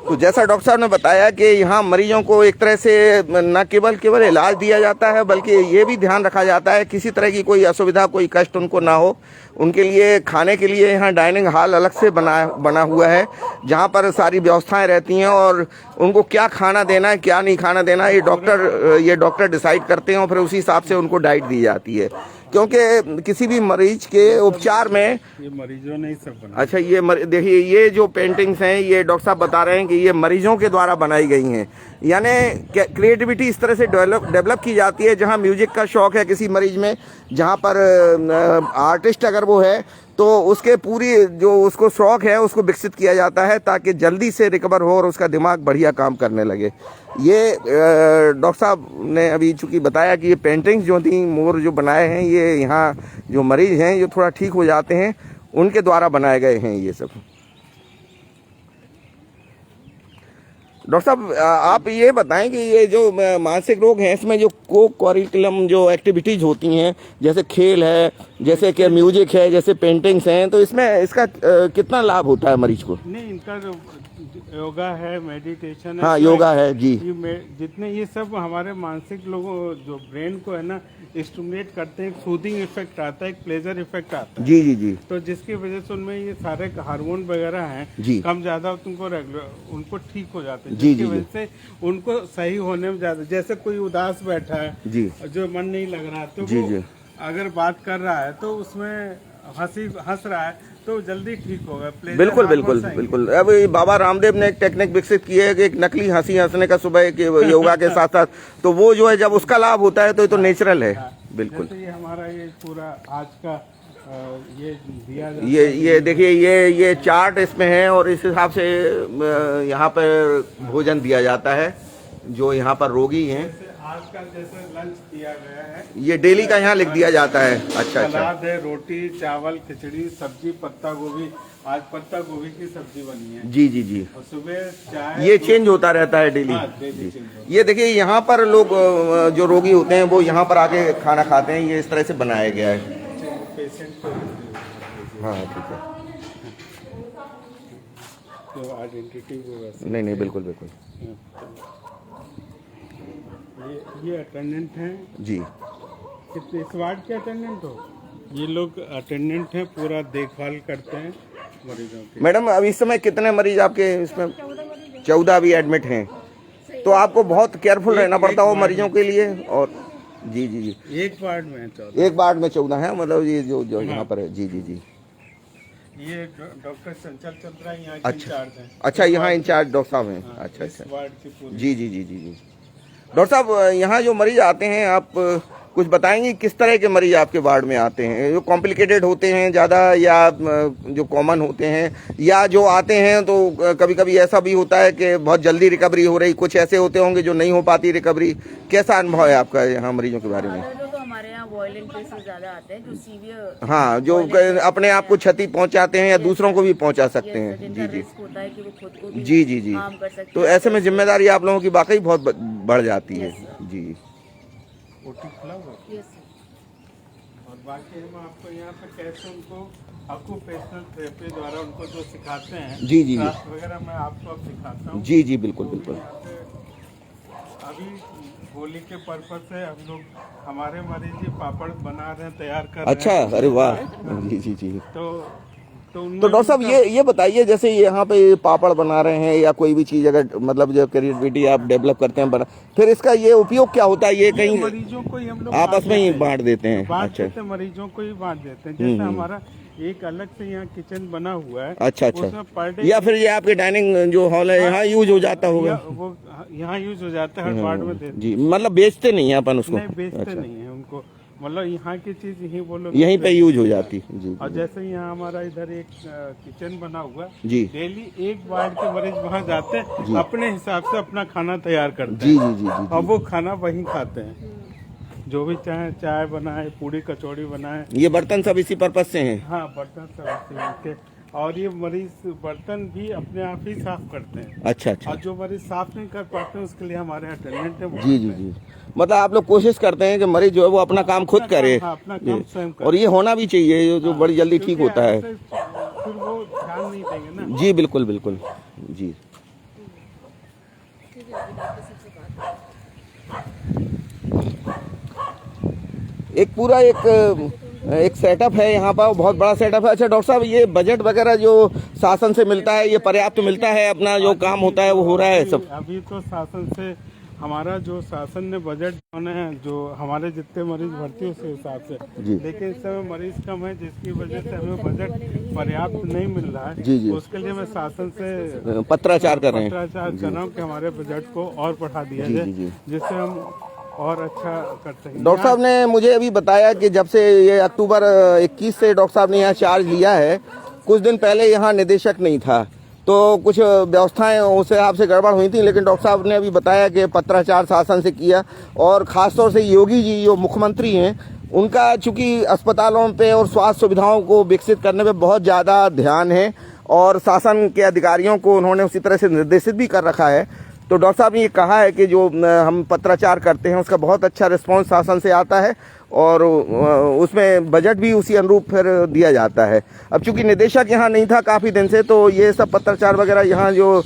तो जैसा डॉक्टर साहब ने बताया कि यहाँ मरीजों को एक तरह से न केवल इलाज दिया जाता है, बल्कि ये भी ध्यान रखा जाता है किसी तरह की असुविधा, कोई कष्ट उनको ना हो। उनके लिए खाने के लिए यहाँ डाइनिंग हॉल अलग से बना हुआ है, जहाँ पर सारी व्यवस्थाएं रहती हैं और उनको क्या खाना देना है क्या नहीं खाना देना है ये डॉक्टर डिसाइड करते हैं और फिर उसी हिसाब से उनको डाइट दी जाती है। क्योंकि किसी भी मरीज के उपचार में
ये मरीजों ने ही सब बनाया।
अच्छा, ये देखिए ये जो पेंटिंग्स हैं ये डॉक्टर साहब बता रहे हैं कि ये मरीजों के द्वारा बनाई गई हैं। यानी क्रिएटिविटी इस तरह से डेवलप की जाती है, जहां म्यूजिक का शौक है किसी मरीज में, जहां पर आर्टिस्ट अगर वो है तो उसके पूरी जो उसको शौक है उसको विकसित किया जाता है ताकि जल्दी से रिकवर हो और उसका दिमाग बढ़िया काम करने लगे। ये डॉक्टर साहब ने अभी चूंकि बताया कि ये पेंटिंग्स जो थी मोर जो बनाए हैं ये यहाँ जो मरीज हैं जो थोड़ा ठीक हो जाते हैं उनके द्वारा बनाए गए हैं ये सब। डॉक्टर साहब आप ये बताएं कि ये जो मानसिक रोग हैं इसमें जो को करिकुलम जो एक्टिविटीज होती हैं, जैसे खेल है, जैसे कि म्यूजिक है, जैसे पेंटिंग्स हैं, तो इसमें इसका कितना लाभ होता है मरीज को?
नहीं, इनका जो योगा है, मेडिटेशन है,
हाँ योगा है जी।
जितने ये सब हमारे मानसिक लोगों जो ब्रेन को है ना स्टिमुलेट करते हैं, एक सूदिंग इफेक्ट आता है, एक प्लेजर इफेक्ट आता है।
जी जी जी।
तो जिसकी वजह से उनमें ये सारे हार्मोन वगैरह हैं
जी
कम ज्यादा तुमको रेगुलर उनको ठीक हो जाते हैं,
जी
जिसकी
जी
वजह से उनको सही होने में ज्यादा, जैसे कोई उदास बैठा है
जी
जो मन नहीं लग रहा तो
जी
वो
जी
अगर बात कर रहा है तो उसमें हंस रहा है तो जल्दी ठीक होगा।
बिल्कुल बिल्कुल बिल्कुल। अब बाबा रामदेव ने एक टेक्निक विकसित की है कि एक नकली हंसी हंसने का सुबह के योगा के साथ साथ, तो वो जो है जब उसका लाभ होता है तो ये तो नेचुरल है। बिल्कुल।
ये हमारा ये पूरा आज का ये दिया
ये देखिए ये चार्ट इसमें है और इस हिसाब से यहाँ पर भोजन दिया जाता है जो यहाँ पर रोगी हैं।
आज का जैसे लंच दिया गया है
ये डेली का यहाँ लिख दिया जाता है। अच्छा अच्छा।
सलाद है, रोटी, चावल, खिचड़ी, सब्जी, पत्ता गोभी। आज पत्ता गोभी की सब्जी बनी है।
जी जी जी।
और सुबह चाय।
ये चेंज होता रहता है डेली।
हाँ, डेली चेंज होता है।
ये देखिए यहाँ पर लोग जो रोगी होते हैं वो यहाँ पर आके खाना खाते हैं, ये इस तरह से बनाया गया है।
पेशेंट को
हाँ ठीक है।
तो आइडेंटिटी वो वैसे
नहीं बिल्कुल बिल्कुल।
ये अटेंडेंट हैं
जी।
कितने इस वार्ड के अटेंडेंट हो? ये लोग अटेंडेंट हैं, पूरा देखभाल करते हैं मरीजों की।
मैडम अब इस समय कितने मरीज आपके इसमें? 14 भी एडमिट हैं, तो आपको बहुत केयरफुल रहना पड़ता हो मरीजों के लिए। और जी जी जी
एक वार्ड में 14।
एक वार्ड में 14 है, मतलब ये जो यहाँ पर है। जी जी जी।
ये डॉक्टर चंचल चंद्रा यहाँ के इंचार्ज हैं।
अच्छा यहाँ इंचार्ज डॉक्टर साहब हैं। अच्छा
इस
अच्छा।
वार्ड की पूरी।
जी जी जी जी जी। डॉक्टर साहब यहाँ जो मरीज आते हैं आप कुछ बताएंगे किस तरह के मरीज आपके वार्ड में आते हैं? जो कॉम्प्लिकेटेड होते हैं ज़्यादा या जो कॉमन होते हैं, या जो आते हैं तो कभी कभी ऐसा भी होता है कि बहुत जल्दी रिकवरी हो रही, कुछ ऐसे होते होंगे जो नहीं हो पाती रिकवरी? कैसा अनुभव है आपका यहाँ मरीजों के बारे में?
तो हमारे यहाँ वायलेंट केसेस ज्यादा आते हैं जो सीवियर,
हाँ, जो अपने आप को क्षति पहुँचाते हैं या दूसरों को भी पहुँचा सकते हैं। जी जी
होता है कि वो खुद को भी
जी जी जी।
हार्म कर सकते
तो ऐसे में जिम्मेदारी आप लोगों की वाकई बहुत बढ़ जाती है। जी।
ओटी खुला हुआ है।
Yes sir.
और बाकी हम आपको यहाँ पे कैसे उनको ऑक्यूपेशनल थेरेपी द्वारा उनको जो सिखाते हैं
जी, जी, जी।
क्राफ्ट वगैरह मैं आपको अब सिखाता हूँ।
जी जी बिल्कुल बिल्कुल।
यहाँ पे अभी होली के पर्पज से हम लोग हमारे मरीज जी पापड़ बना रहे हैं, तैयार कर रहे
अच्छा,
हैं।
अरे वाह, जी जी जी।
उनमें
तो डॉक्टर साहब
उनका-
ये बताइए, जैसे यहाँ पे पापड़ बना रहे हैं या कोई भी चीज़ अगर मतलब जो क्रिएटिविटी आप डेवलप करते हैं बना, फिर इसका ये उपयोग क्या होता है? ये कहीं
मरीजों को ही हम लोग
आपस में ही बांट देते हैं?
बांट
अच्छा
देते हैं, मरीजों को ही बांट देते हैं। जैसे हमारा एक अलग से यहाँ किचन बना हुआ है।
अच्छा
उसमें
अच्छा।
पर डे
या फिर ये आपके डाइनिंग जो हॉल है यहाँ यूज हो जाता होगा?
वो यहाँ यूज हो जाता है, हर वार्ड में देते
जी, मतलब बेचते नहीं हैं अपन उसको?
नहीं, बेचते
अच्छा।
नहीं है उनको, मतलब यहाँ की चीज यही वो लोग
यहीं पे यूज हो जाती है। जी
और जैसे यहाँ हमारा इधर एक किचन बना हुआ है,
जी
डेली एक वार्ड के मरीज वहाँ जाते हैं, अपने हिसाब से अपना खाना तैयार करते
जी
हैं
जी जी जी
और वो खाना वहीं खाते हैं, जो भी चाहे, चाय बनाए, पूड़ी कचौड़ी बनाए।
ये बर्तन सब इसी पर्पज से हैं?
हाँ, बर्तन सब ऐसे होते, और ये मरीज बर्तन भी अपने आप ही साफ करते हैं।
अच्छा अच्छा।
और जो मरीज साफ नहीं कर पाते हैं उसके लिए हमारे अटेंडेंट है वो
जी जी जी, मतलब आप लोग कोशिश करते हैं कि मरीज जो है वो अपना काम खुद करे।
हाँ, अपना काम स्वयं करे।
और ये होना भी चाहिए, जो बड़ी जल्दी ठीक
क्योंकि
होता है।
ऐसे फिर वो ध्यान नहीं देंगे ना।
जी बिल्कुल बिल्कुल जी।
ठीक है, अभी डॉक्टर साहब से बात
एक पूरा एक सेटअप है यहाँ पर, बहुत बड़ा सेटअप है। अच्छा डॉक्टर साहब, ये बजट वगैरह जो शासन से मिलता है, ये पर्याप्त मिलता है? अपना जो काम होता है वो हो रहा है सब?
अभी तो शासन से हमारा जो शासन ने बजट बने हैं, जो हमारे जितने मरीज भर्ती है उस हिसाब से,
जी।
लेकिन इस समय मरीज कम है जिसकी वजह से हमें बजट पर्याप्त नहीं मिल रहा है।
जी, जी।
उसके लिए मैं शासन से
पत्राचार कर रहे हैं?
पत्राचार कर रहा हूँ कि हमारे बजट को और बढ़ा दिया
जी,
जाए,
जी, जी।
जिससे हम और अच्छा कर सकें।
डॉक्टर साहब ने मुझे अभी बताया कि जब से ये अक्टूबर 21 से डॉक्टर साहब ने यहाँ चार्ज लिया है, कुछ दिन पहले यहाँ निदेशक नहीं था, तो कुछ व्यवस्थाएं उस हिसाब से गड़बड़ हुई थी, लेकिन डॉक्टर साहब ने अभी बताया कि पत्राचार शासन से किया। और ख़ासतौर से योगी जी जो मुख्यमंत्री हैं, उनका चूंकि अस्पतालों पे और स्वास्थ्य सुविधाओं को विकसित करने पे बहुत ज़्यादा ध्यान है और शासन के अधिकारियों को उन्होंने उसी तरह से निर्देशित भी कर रखा है। तो डॉक्टर साहब ने ये कहा है कि जो हम पत्राचार करते हैं उसका बहुत अच्छा रिस्पांस शासन से आता है और उसमें बजट भी उसी अनुरूप फिर दिया जाता है। अब चूंकि निदेशक यहाँ नहीं था काफ़ी दिन से, तो ये सब पत्राचार वगैरह यहाँ जो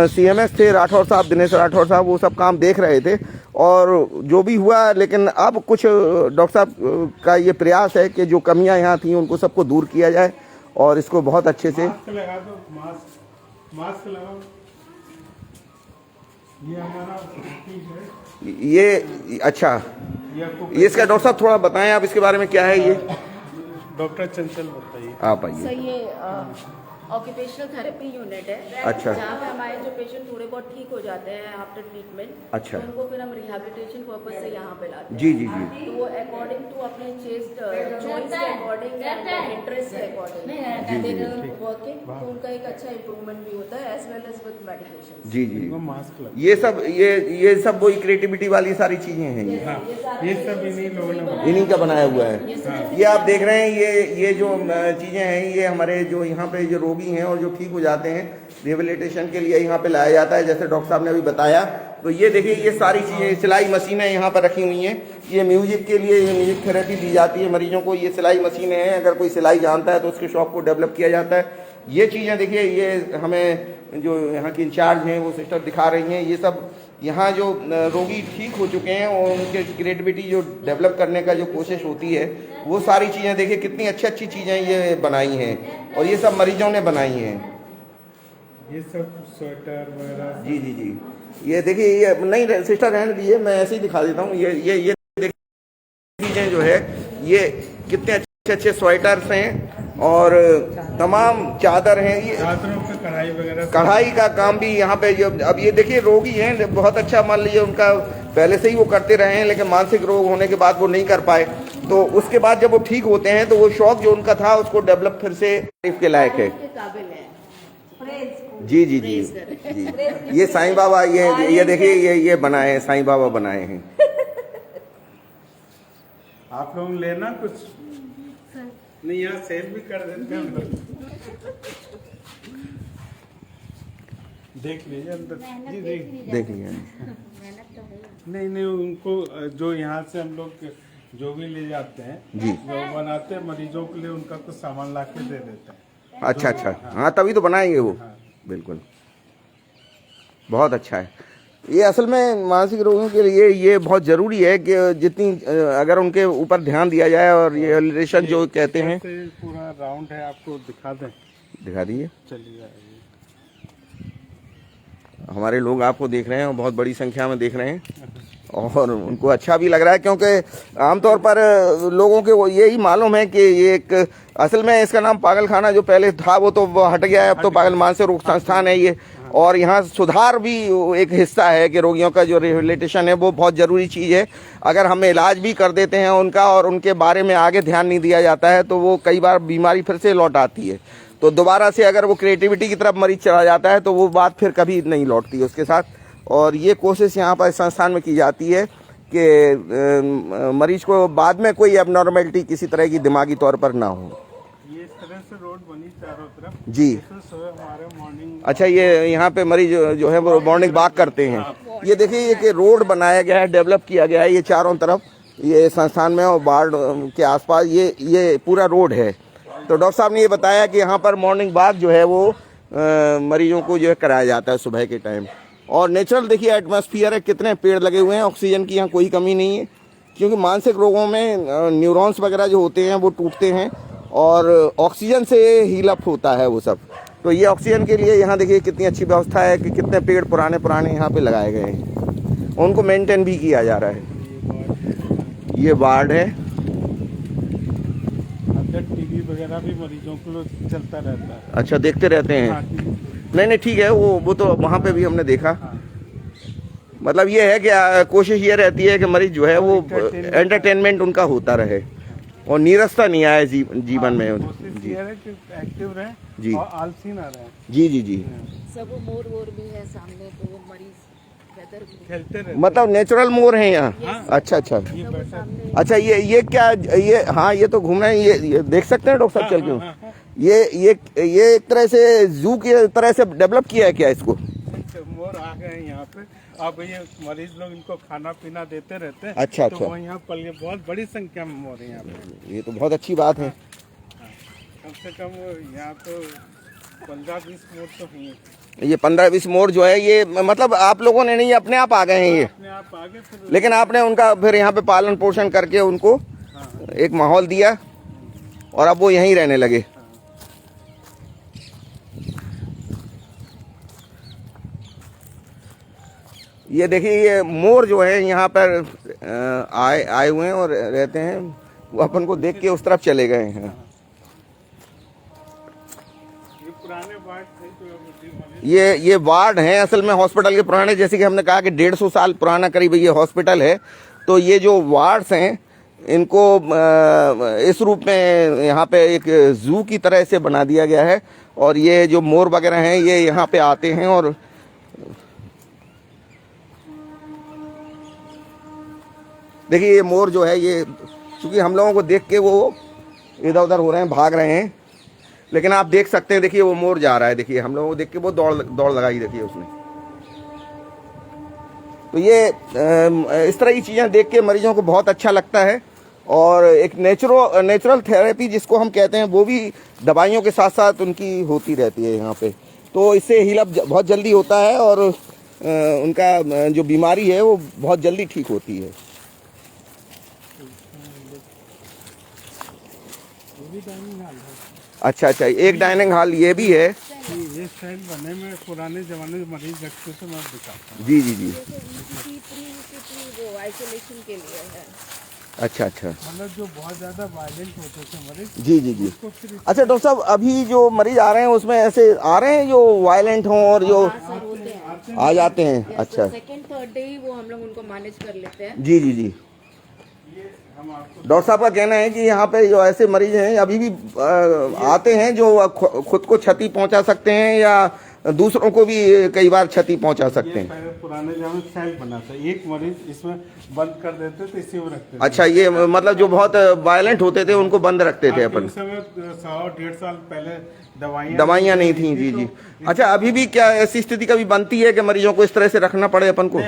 CMS थे राठौर साहब, दिनेश राठौर साहब, वो सब काम देख रहे थे और जो भी हुआ। लेकिन अब कुछ डॉक्टर साहब का ये प्रयास है कि जो कमियाँ यहाँ थी उनको सबको दूर किया जाए और इसको बहुत अच्छे से
मास्क लगा दो, मास्क लगाओ। ये हमारा है।
ये अच्छा,
ये
ये इसका डॉक्टर साहब थोड़ा बताएं आप इसके बारे में, क्या है ये?
डॉक्टर चंचल बताइए।
आप आइए।
सर, ये ऑक्यूपेशनल थेरेपी यूनिट है।
अच्छा।
जहाँ पे हमारे जो पेशेंट थोड़े बहुत ठीक हो जाते हैं आफ्टर ट्रीटमेंट,
अच्छा।
तो उनको फिर हम रिहैबिलिटेशन पर्पज से यहाँ पे लाते हैं।
जी जी जी।
तो वो अकॉर्डिंग टू अपने चेस्ट चॉइस के अकॉर्डिंग एंड इंटरेस्ट के अकॉर्डिंग वर्किंग, तो उनका एक अच्छा इम्प्रूवमेंट भी होता है as well as with medication.
जी जी।
वो मास्क लगा।
ये सब वही क्रिएटिविटी वाली सारी चीजें हैं।
ये सब इन्हीं लोगों ने बनाया।
इन्हीं का बनाया हुआ है। ये आप देख रहे हैं, ये जो चीजें हैं, ये हमारे जो यहाँ पे जो रोगी हैं और जो ठीक हो जाते हैं, रिहेबिलिटेशन के लिए यहाँ पे लाया जाता है, जैसे डॉक्टर साहब ने अभी बताया। तो ये देखिए, ये सारी चीजें, सिलाई मशीनें यहाँ पर रखी हुई हैं। ये म्यूजिक के लिए म्यूजिक थेरेपी दी जाती है मरीजों को। ये सिलाई मशीनें हैं, अगर कोई सिलाई जानता है तो उसके शौक को डेवलप किया जाता है। ये चीज़ें देखिए, ये हमें जो यहाँ की इंचार्ज हैं वो सिस्टर दिखा रही हैं। ये सब यहाँ जो रोगी ठीक हो चुके हैं और उनके क्रिएटिविटी जो डेवलप करने का जो कोशिश होती है, वो सारी चीज़ें देखिए कितनी अच्छी अच्छी चीज़ें ये बनाई हैं और ये सब मरीजों ने बनाई हैं।
ये सब स्वेटर वगैरह।
जी जी जी। ये देखिए, ये नहीं सिस्टर रहने दीजिए, मैं ऐसे ही दिखा देता हूँ। ये चीज़ें जो है, ये कितने अच्छे अच्छे स्वेटर्स हैं और तमाम चादर हैं। ये
चादरों पे कढ़ाई वगैरह,
कढ़ाई का काम भी यहाँ पे जो, अब ये देखिए रोगी हैं, बहुत अच्छा, मान लीजिए उनका पहले से ही वो करते रहे हैं, लेकिन मानसिक रोग होने के बाद वो नहीं कर पाए, तो उसके बाद जब वो ठीक होते हैं तो वो शौक जो उनका था उसको डेवलप फिर से तारीफ के लायक है। जी जी जी जी। ये साईं बाबा, ये देखिए, ये बनाए हैं, साईं बाबा बनाए हैं।
आप लोग लेना कुछ नहीं, यहाँ सेल भी कर देते हैं हम लोग। देख लीजिए अंदर जी,
देख लिया।
नहीं नहीं, उनको जो यहाँ से हम लोग जो भी ले जाते हैं
जी,
जो बनाते हैं मरीजों के लिए, उनका कुछ सामान ला के दे देते हैं।
अच्छा अच्छा, हाँ तभी तो बनाएंगे वो, बिल्कुल बहुत अच्छा है। ये असल में मानसिक रोगियों के लिए ये बहुत ज़रूरी है कि जितनी अगर उनके ऊपर ध्यान दिया जाए, और ये रिलेशन जो कहते हैं।
पूरा राउंड है, आपको दिखा दें,
दिखा दीजिए।
चलिए,
हमारे लोग आपको देख रहे हैं और बहुत बड़ी संख्या में देख रहे हैं, और उनको अच्छा भी लग रहा है, क्योंकि आमतौर पर लोगों के वो यही मालूम है कि ये एक, असल में इसका नाम पागल खाना जो पहले था वो तो हट गया है, अब तो पागल मानसिक रोग संस्थान है ये। और यहाँ सुधार भी एक हिस्सा है कि रोगियों का जो रिहेबिलिटेशन है वो बहुत ज़रूरी चीज़ है। अगर हम इलाज भी कर देते हैं उनका और उनके बारे में आगे ध्यान नहीं दिया जाता है तो वो कई बार बीमारी फिर से लौट आती है। तो दोबारा से अगर वो क्रिएटिविटी की तरफ मरीज चला जाता है तो वो बात फिर कभी नहीं लौटती उसके साथ। और ये कोशिश यहाँ पर संस्थान में की जाती है कि मरीज को बाद में कोई एबनॉर्मेलिटी किसी तरह की दिमागी तौर पर ना हो।
ये इस तरह से रोड बनी चारों तरफ
जी।
हमारे मॉर्निंग,
अच्छा, ये यहाँ पे मरीज जो है वो मॉर्निंग वॉक करते हैं। ये देखिए, ये कि रोड बनाया गया है, डेवलप किया गया है ये चारों तरफ, ये संस्थान में और वार्ड के आसपास ये पूरा रोड है। तो डॉक्टर साहब ने ये बताया कि यहाँ पर मॉर्निंग वॉक जो है वो मरीजों को जो है कराया जाता है सुबह के टाइम। और नेचुरल देखिए एटमॉस्फेयर है, कितने पेड़ लगे हुए हैं, ऑक्सीजन की यहाँ कोई कमी नहीं है, क्योंकि मानसिक रोगों में न्यूरॉन्स वगैरह जो होते हैं वो टूटते हैं और ऑक्सीजन से हील अप होता है वो सब। तो ये ऑक्सीजन के लिए यहाँ देखिए कितनी अच्छी व्यवस्था है कि कितने पेड़ पुराने यहाँ पे लगाए गए हैं, उनको मेंटेन भी किया जा रहा है। ये वार्ड है,
टीवी वगैरह भी मरीजों को चलता रहता है।
अच्छा, देखते रहते हैं। नहीं ठीक है, वो तो वहाँ पे भी हमने देखा। मतलब ये है कि कोशिश ये रहती है कि मरीज जो है वो एंटरटेनमेंट उनका होता रहे और नीरसता नहीं आए जीवन में। जी,
एक्टिव रहे
जी,
और आलसी ना रहे।
जी।
सब मोर भी है सामने, तो वो मरीज
खेलते रहे,
मतलब नेचुरल मोर है यहाँ। अच्छा, ये क्या, ये हाँ, ये तो घूम रहे हैं, ये देख सकते हैं डॉक्टर साहब चल के। ये एक तरह से जू की तरह से डेवलप किया है क्या इसको?
मोर आ गए हैं यहाँ पे, अब ये मरीज लोग इनको खाना पीना देते रहते हैं।
अच्छा।
तो यहाँ पर बहुत बड़ी संख्या में मोर है यहाँ पे।
ये तो बहुत अच्छी बात है।
कम से कम यहाँ तो 15-20 मोर तो हैं।
ये 15-20 मोर जो है ये मतलब आप लोगों ने नहीं, अपने आप आ गए हैं ये?
अपने आप आगे, फिर
लेकिन आपने उनका फिर यहाँ पे पालन पोषण करके उनको एक माहौल दिया और अब वो यहीं रहने लगे। ये देखिए, ये मोर जो है यहाँ पर आए हुए हैं और रहते हैं, वो अपन को देख के उस तरफ चले गए हैं।
ये पुराने वार्ड थे तो
ये वार्ड हैं असल में हॉस्पिटल के पुराने, जैसे कि हमने कहा कि 150 साल पुराना करीब ये हॉस्पिटल है। तो ये जो वार्ड्स हैं इनको इस रूप में यहाँ पे एक जू की तरह से बना दिया गया है और ये जो मोर वगैरह हैं ये यहाँ पे आते हैं। और देखिए, ये मोर जो है ये क्योंकि हम लोगों को देख के वो इधर उधर हो रहे हैं, भाग रहे हैं, लेकिन आप देख सकते हैं, देखिए वो मोर जा रहा है, देखिए हम लोगों को देख के वो दौड़ लगाई, देखिए उसने। तो ये इस तरह की चीज़ें देख के मरीजों को बहुत अच्छा लगता है। और एक नेचुरल थेरेपी जिसको हम कहते हैं वो भी दवाइयों के साथ साथ उनकी होती रहती है यहाँ पे। तो इससे हील अप बहुत जल्दी होता है और उनका जो बीमारी है वो बहुत जल्दी ठीक होती है। अच्छा, एक डाइनिंग हॉल ये भी है।
ये स्टाइल बने में पुराने जमाने में मरीज रखते थे, मैं दिखाता हूँ।
जी
वो आइसोलेशन के लिए है।
अच्छा।
मतलब जो बहुत ज्यादा वायलेंट होते थे मरीज।
जी। अच्छा डॉक्टर साहब, अभी जो मरीज आ रहे हैं उसमें ऐसे आ रहे हैं जो वायलेंट हों और जो आ जाते हैं? अच्छा,
सेकंड थर्ड डे ही वो हम लोग उनको मैनेज कर लेते हैं।
जी। डॉक्टर साहब का कहना है कि यहाँ पे जो ऐसे मरीज हैं अभी भी आते हैं जो खुद को क्षति पहुंचा सकते हैं या दूसरों को भी कई बार क्षति पहुंचा सकते हैं।
पहले पुराने जमाने में सेल बना था, एक मरीज इसमें बंद कर देते थे, इसी में रखते थे।
अच्छा, ये मतलब जो बहुत वायलेंट होते थे उनको बंद रखते थे अपन।
उस समय 100-150 साल पहले
दवाइयाँ नहीं थी। जी जी। अच्छा, अभी भी क्या ऐसी स्थिति कभी बनती है कि मरीजों को इस तरह से रखना पड़े अपन को?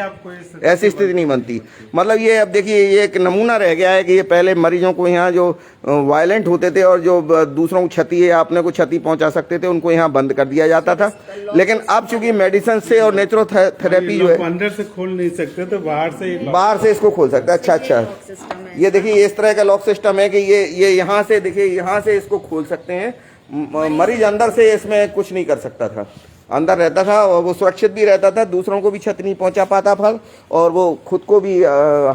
ऐसी स्थिति नहीं बनती। मतलब ये अब देखिए, ये एक नमूना रह गया है कि ये पहले मरीजों को यहाँ जो वायलेंट होते थे और जो दूसरों को क्षति या अपने को क्षति पहुंचा सकते थे उनको यहाँ बंद कर दिया जाता था। लेकिन अब चूंकि मेडिसिन से और नेचुरोथेरेपी जो है
अंदर से खोल नहीं सकते तो बाहर से
इसको खोल सकता है। अच्छा, ये देखिए इस तरह का लॉक सिस्टम है कि ये यहाँ से देखिए, यहाँ से इसको खोल सकते हैं। मरीज अंदर से इसमें कुछ नहीं कर सकता था, अंदर रहता था और वो सुरक्षित भी रहता था, दूसरों को भी क्षति नहीं पहुंचा पाता था और वो खुद को भी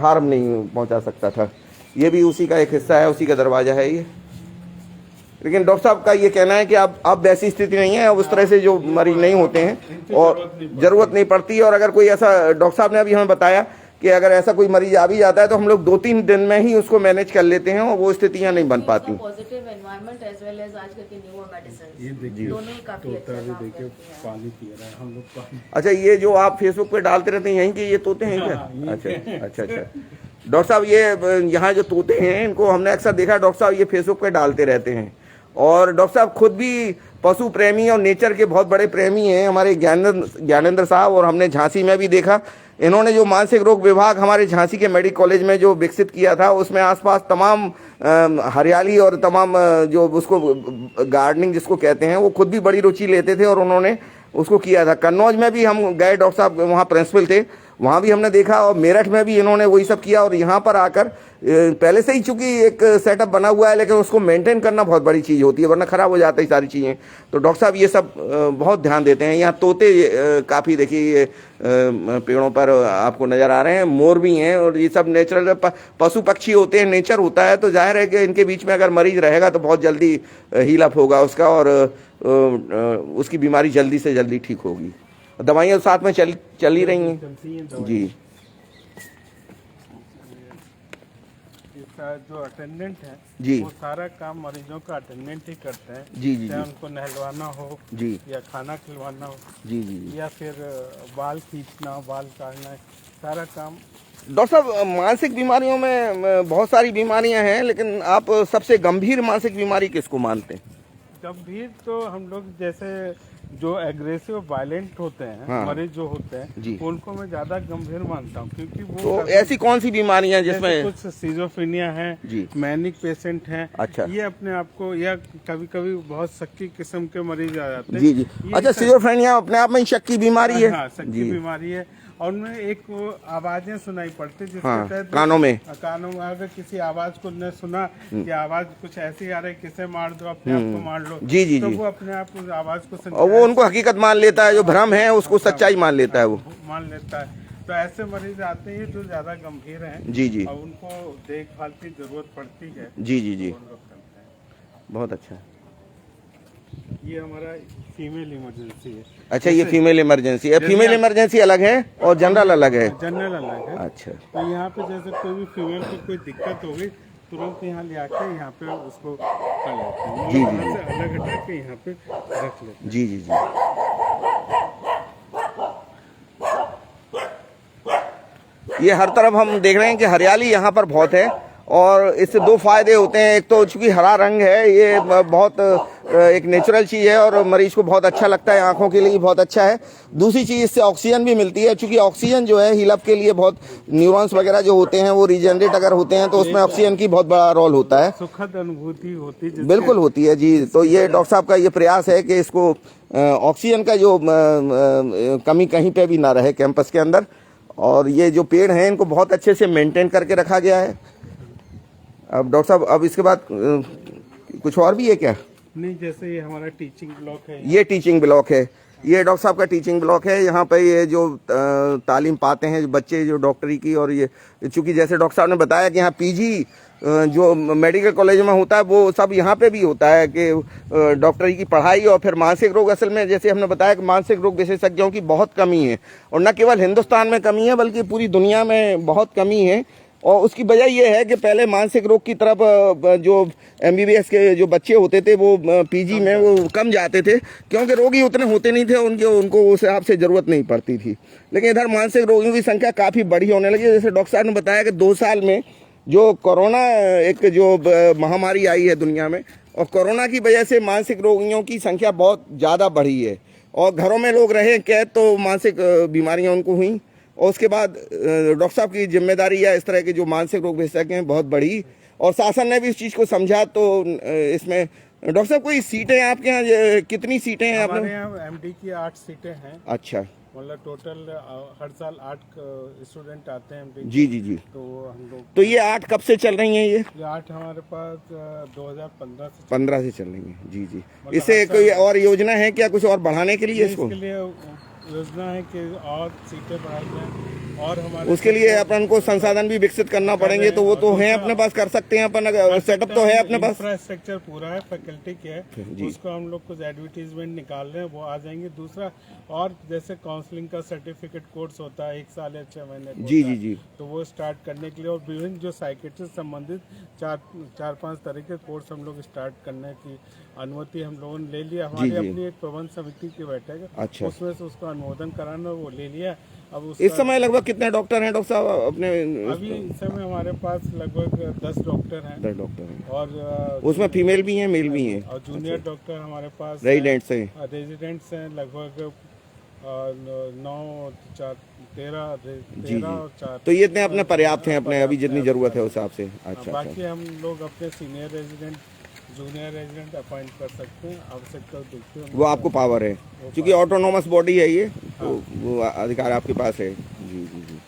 हार्म नहीं पहुंचा सकता था। ये भी उसी का एक हिस्सा है, उसी का दरवाजा है ये। लेकिन डॉक्टर साहब का ये कहना है कि अब वैसी स्थिति नहीं है, अब उस तरह से जो मरीज नहीं होते हैं और जरूरत नहीं पड़ती। और अगर कोई ऐसा, डॉक्टर साहब ने अभी हमें बताया कि अगर ऐसा कोई मरीज आ भी जाता है तो हम लोग 2-3 दिन में ही उसको मैनेज कर लेते हैं और वो स्थितियां नहीं बन पाती।
Positive environment as well as आजकल की न्यूअर मेडिसिन, दोनों ही काफी अच्छा काम करती हैं।
पानी पी रहा है हम लोग पानी।
अच्छा, ये जो आप फेसबुक पे डालते रहते हैं यहीं के ये तोते हैं क्या? अच्छा। डॉक्टर साहब, ये यहाँ जो तोते हैं इनको हमने अक्सर देखा, डॉक्टर साहब ये फेसबुक पे डालते रहते हैं। और डॉक्टर साहब खुद भी पशु प्रेमी और नेचर के बहुत बड़े प्रेमी हैं हमारे ज्ञानेंद्र साहब। और हमने झांसी में भी देखा, इन्होंने जो मानसिक रोग विभाग हमारे झांसी के मेडिकल कॉलेज में जो विकसित किया था, उसमें आसपास तमाम हरियाली और तमाम जो उसको गार्डनिंग जिसको कहते हैं, वो खुद भी बड़ी रुचि लेते थे और उन्होंने उसको किया था। कन्नौज में भी हम गए, डॉक्टर साहब वहाँ प्रिंसिपल थे, वहाँ भी हमने देखा। और मेरठ में भी इन्होंने वही सब किया। और यहाँ पर आकर पहले से ही चूंकि एक सेटअप बना हुआ है, लेकिन उसको मेंटेन करना बहुत बड़ी चीज़ होती है, वरना खराब हो जाती है सारी चीज़ें। तो डॉक्टर साहब ये सब बहुत ध्यान देते हैं। यहाँ तोते काफ़ी देखिए पेड़ों पर आपको नज़र आ रहे हैं, मोर भी हैं और ये सब नेचुरल पशु पक्षी होते हैं, नेचर होता है। तो जाहिर है कि इनके बीच में अगर मरीज रहेगा तो बहुत जल्दी हील अप होगा उसका और उसकी बीमारी जल्दी से जल्दी ठीक होगी। दवाइयाँ साथ में चल ही रही हैं जी।
इसका जो अटेंडेंट है
जी,
वो सारा काम मरीजों का अटेंडेंट ही करते हैं।
जी,
चाहे उनको नहलवाना हो
जी,
या खाना खिलवाना हो
जी,
या फिर बाल खींचना, बाल काटना, सारा काम।
डॉक्टर साहब, मानसिक बीमारियों में बहुत सारी बीमारियां हैं, लेकिन आप सबसे गंभीर मानसिक बीमारी किसको मानते हैं?
गंभीर तो हम लोग जैसे जो एग्रेसिव वायलेंट होते हैं,
हाँ,
मरीज जो होते हैं
जी,
उनको मैं ज्यादा गंभीर मानता हूँ, क्योंकि वो
तो ऐसी कौन सी बीमारियां जिसमें
कुछ सिजोफ्रेनिया है, मैनिक पेशेंट हैं।
अच्छा,
ये अपने आप को, या कभी कभी बहुत शक्की किस्म के मरीज आ जाते हैं।
जी जी। अच्छा, सिजोफ्रेनिया अपने आप में ही शक की बीमारी है?
हाँ, शक की बीमारी है। और उनमें एक वो आवाजें सुनाई पड़ती है जिसके तहत
कानों में
अगर किसी आवाज को न सुना कि आवाज कुछ ऐसी आ रही, किसे मार दो, अपने आप को मार लो,
जी जी
तो
जी,
वो अपने आप उस आवाज को
और वो उनको हकीकत मान लेता है, जो भ्रम है उसको सच्चाई मान लेता है, वो
मान लेता है। तो ऐसे मरीज आते हैं जो ज्यादा गंभीर हैं
जी जी,
और उनको देखभाल की जरूरत पड़ती है।
जी जी जी, बहुत अच्छा।
ये हमारा फीमेल इमरजेंसी है।
अच्छा, ये फीमेल इमरजेंसी है। फीमेल इमरजेंसी अलग है और जनरल अलग है?
जनरल अलग है।
अच्छा,
तो यहाँ पे जैसे कोई भी फीमेल को कोई दिक्कत होगी, तुरंत यहाँ ले आके यहाँ पे उसको कर लेते हैं।
जी जी,
से अलग हटा के यहाँ पे रख लेते हैं।
जी जी जी। ये हर तरफ हम देख रहे हैं कि हरियाली यहाँ पर बहुत है और इससे दो फायदे होते हैं। एक तो चूंकि हरा रंग है, ये बहुत एक नेचुरल चीज़ है और मरीज को बहुत अच्छा लगता है, आंखों के लिए बहुत अच्छा है। दूसरी चीज़, इससे ऑक्सीजन भी मिलती है, चूंकि ऑक्सीजन जो है हील अप के लिए बहुत, न्यूरॉन्स वगैरह जो होते हैं वो रीजनरेट अगर होते हैं तो उसमें ऑक्सीजन की बहुत बड़ा रोल होता है।
सुखद अनुभूति होती है,
बिल्कुल होती है जी। तो ये डॉक्टर साहब का ये प्रयास है कि इसको ऑक्सीजन का जो कमी कहीं पे भी ना रहे कैंपस के अंदर। और ये जो पेड़ हैं इनको बहुत अच्छे से मेंटेन करके रखा गया है। अब डॉक्टर साहब, अब इसके बाद कुछ और भी है क्या?
नहीं, जैसे ये हमारा टीचिंग ब्लॉक है।
ये टीचिंग ब्लॉक है, ये डॉक्टर साहब का टीचिंग ब्लॉक है। यहाँ पे ये जो तालीम पाते हैं बच्चे जो डॉक्टरी की, और ये चूंकि जैसे डॉक्टर साहब ने बताया कि यहाँ पीजी जो मेडिकल कॉलेज में होता है वो सब यहाँ पे भी होता है कि डॉक्टरी की पढ़ाई। और फिर मानसिक रोग, असल में जैसे हमने बताया कि मानसिक रोग विशेषज्ञों की बहुत कमी है, और न केवल हिंदुस्तान में कमी है बल्कि पूरी दुनिया में बहुत कमी है। और उसकी वजह ये है कि पहले मानसिक रोग की तरफ जो MBBS के जो बच्चे होते थे वो PG में वो कम जाते थे, क्योंकि रोगी उतने होते नहीं थे, उनको उस हिसाब से ज़रूरत नहीं पड़ती थी। लेकिन इधर मानसिक रोगियों की संख्या काफ़ी बड़ी होने लगी। जैसे डॉक्टर साहब ने बताया कि 2 साल में जो कोरोना एक जो महामारी आई है दुनिया में, और कोरोना की वजह से मानसिक रोगियों की संख्या बहुत ज़्यादा बढ़ी है, और घरों में लोग रहे कैद तो मानसिक बीमारियां उनको हुई, और उसके बाद डॉक्टर साहब की जिम्मेदारी या इस तरह के जो मानसिक रोग विशेषज्ञ हैं बहुत बढ़ी, और शासन ने भी इस चीज़ को समझा। तो इसमें डॉक्टर साहब कोई सीटें आपके यहाँ कितनी सीटें हैं?
हमारे यहाँ MD की 8 सीटें हैं।
अच्छा,
मतलब टोटल हर साल 8 स्टूडेंट आते हैं MD।
जी जी जी।
तो हम लोग
तो ये 8 कब से चल रही हैं? ये
8 हमारे पास 2015
से चल रही हैं। जी जी। इससे कोई और योजना है क्या, कुछ और बढ़ाने के लिए? इसको
इसके लिए योजना है कि और सीटें बढ़ाई जाएं, और हमारे
उसके लिए अपन को संसाधन भी विकसित करना पड़ेंगे। तो वो तो है अपने पास, कर सकते हैं अपन, सेटअप तो है अपने पास,
इंफ्रास्ट्रक्चर पूरा है, फैकल्टी क्या है उसको हम लोग कुछ एडवर्टीजमेंट निकाल रहे हैं, वो आ जाएंगे। दूसरा, और जैसे काउंसलिंग का सर्टिफिकेट कोर्स होता है 1 साल या 6 महीने,
जी जी जी,
तो वो स्टार्ट करने के लिए, और विभिन्न जो साइकेट्रिस्ट संबंधित 4-5 तरह के कोर्स हम लोग स्टार्ट करने की अनुमति हम लोगों ने ले लिया। हमारी अपनी एक प्रबंध समिति की बैठक है,
अच्छा,
उसमें से उसका अनुमोदन कराना वो ले लिया। अब
इस समय लगभग कितने डॉक्टर हैं डॉक्टर साहब अपने?
अभी इस समय हमारे पास लगभग 10 डॉक्टर हैं।
10 डॉक्टर हैं,
और
उसमें फीमेल भी हैं, मेल भी हैं,
और जूनियर डॉक्टर हमारे पास
रेजिडेंट्स हैं।
रेजिडेंट्स हैं लगभग 9, 4, 13 और 4।
तो ये इतने अपने पर्याप्त हैं अपने अभी जितनी जरूरत है उस हिसाब से? अच्छा,
बाकी हम लोग अपने senior resident, junior resident appoint कर सकते हैं, आवश्यकता देखते हैं।
वो आपको पावर है, क्योंकि ऑटोनोमस बॉडी है ये, तो वो अधिकार आपके पास है। जी जी जी,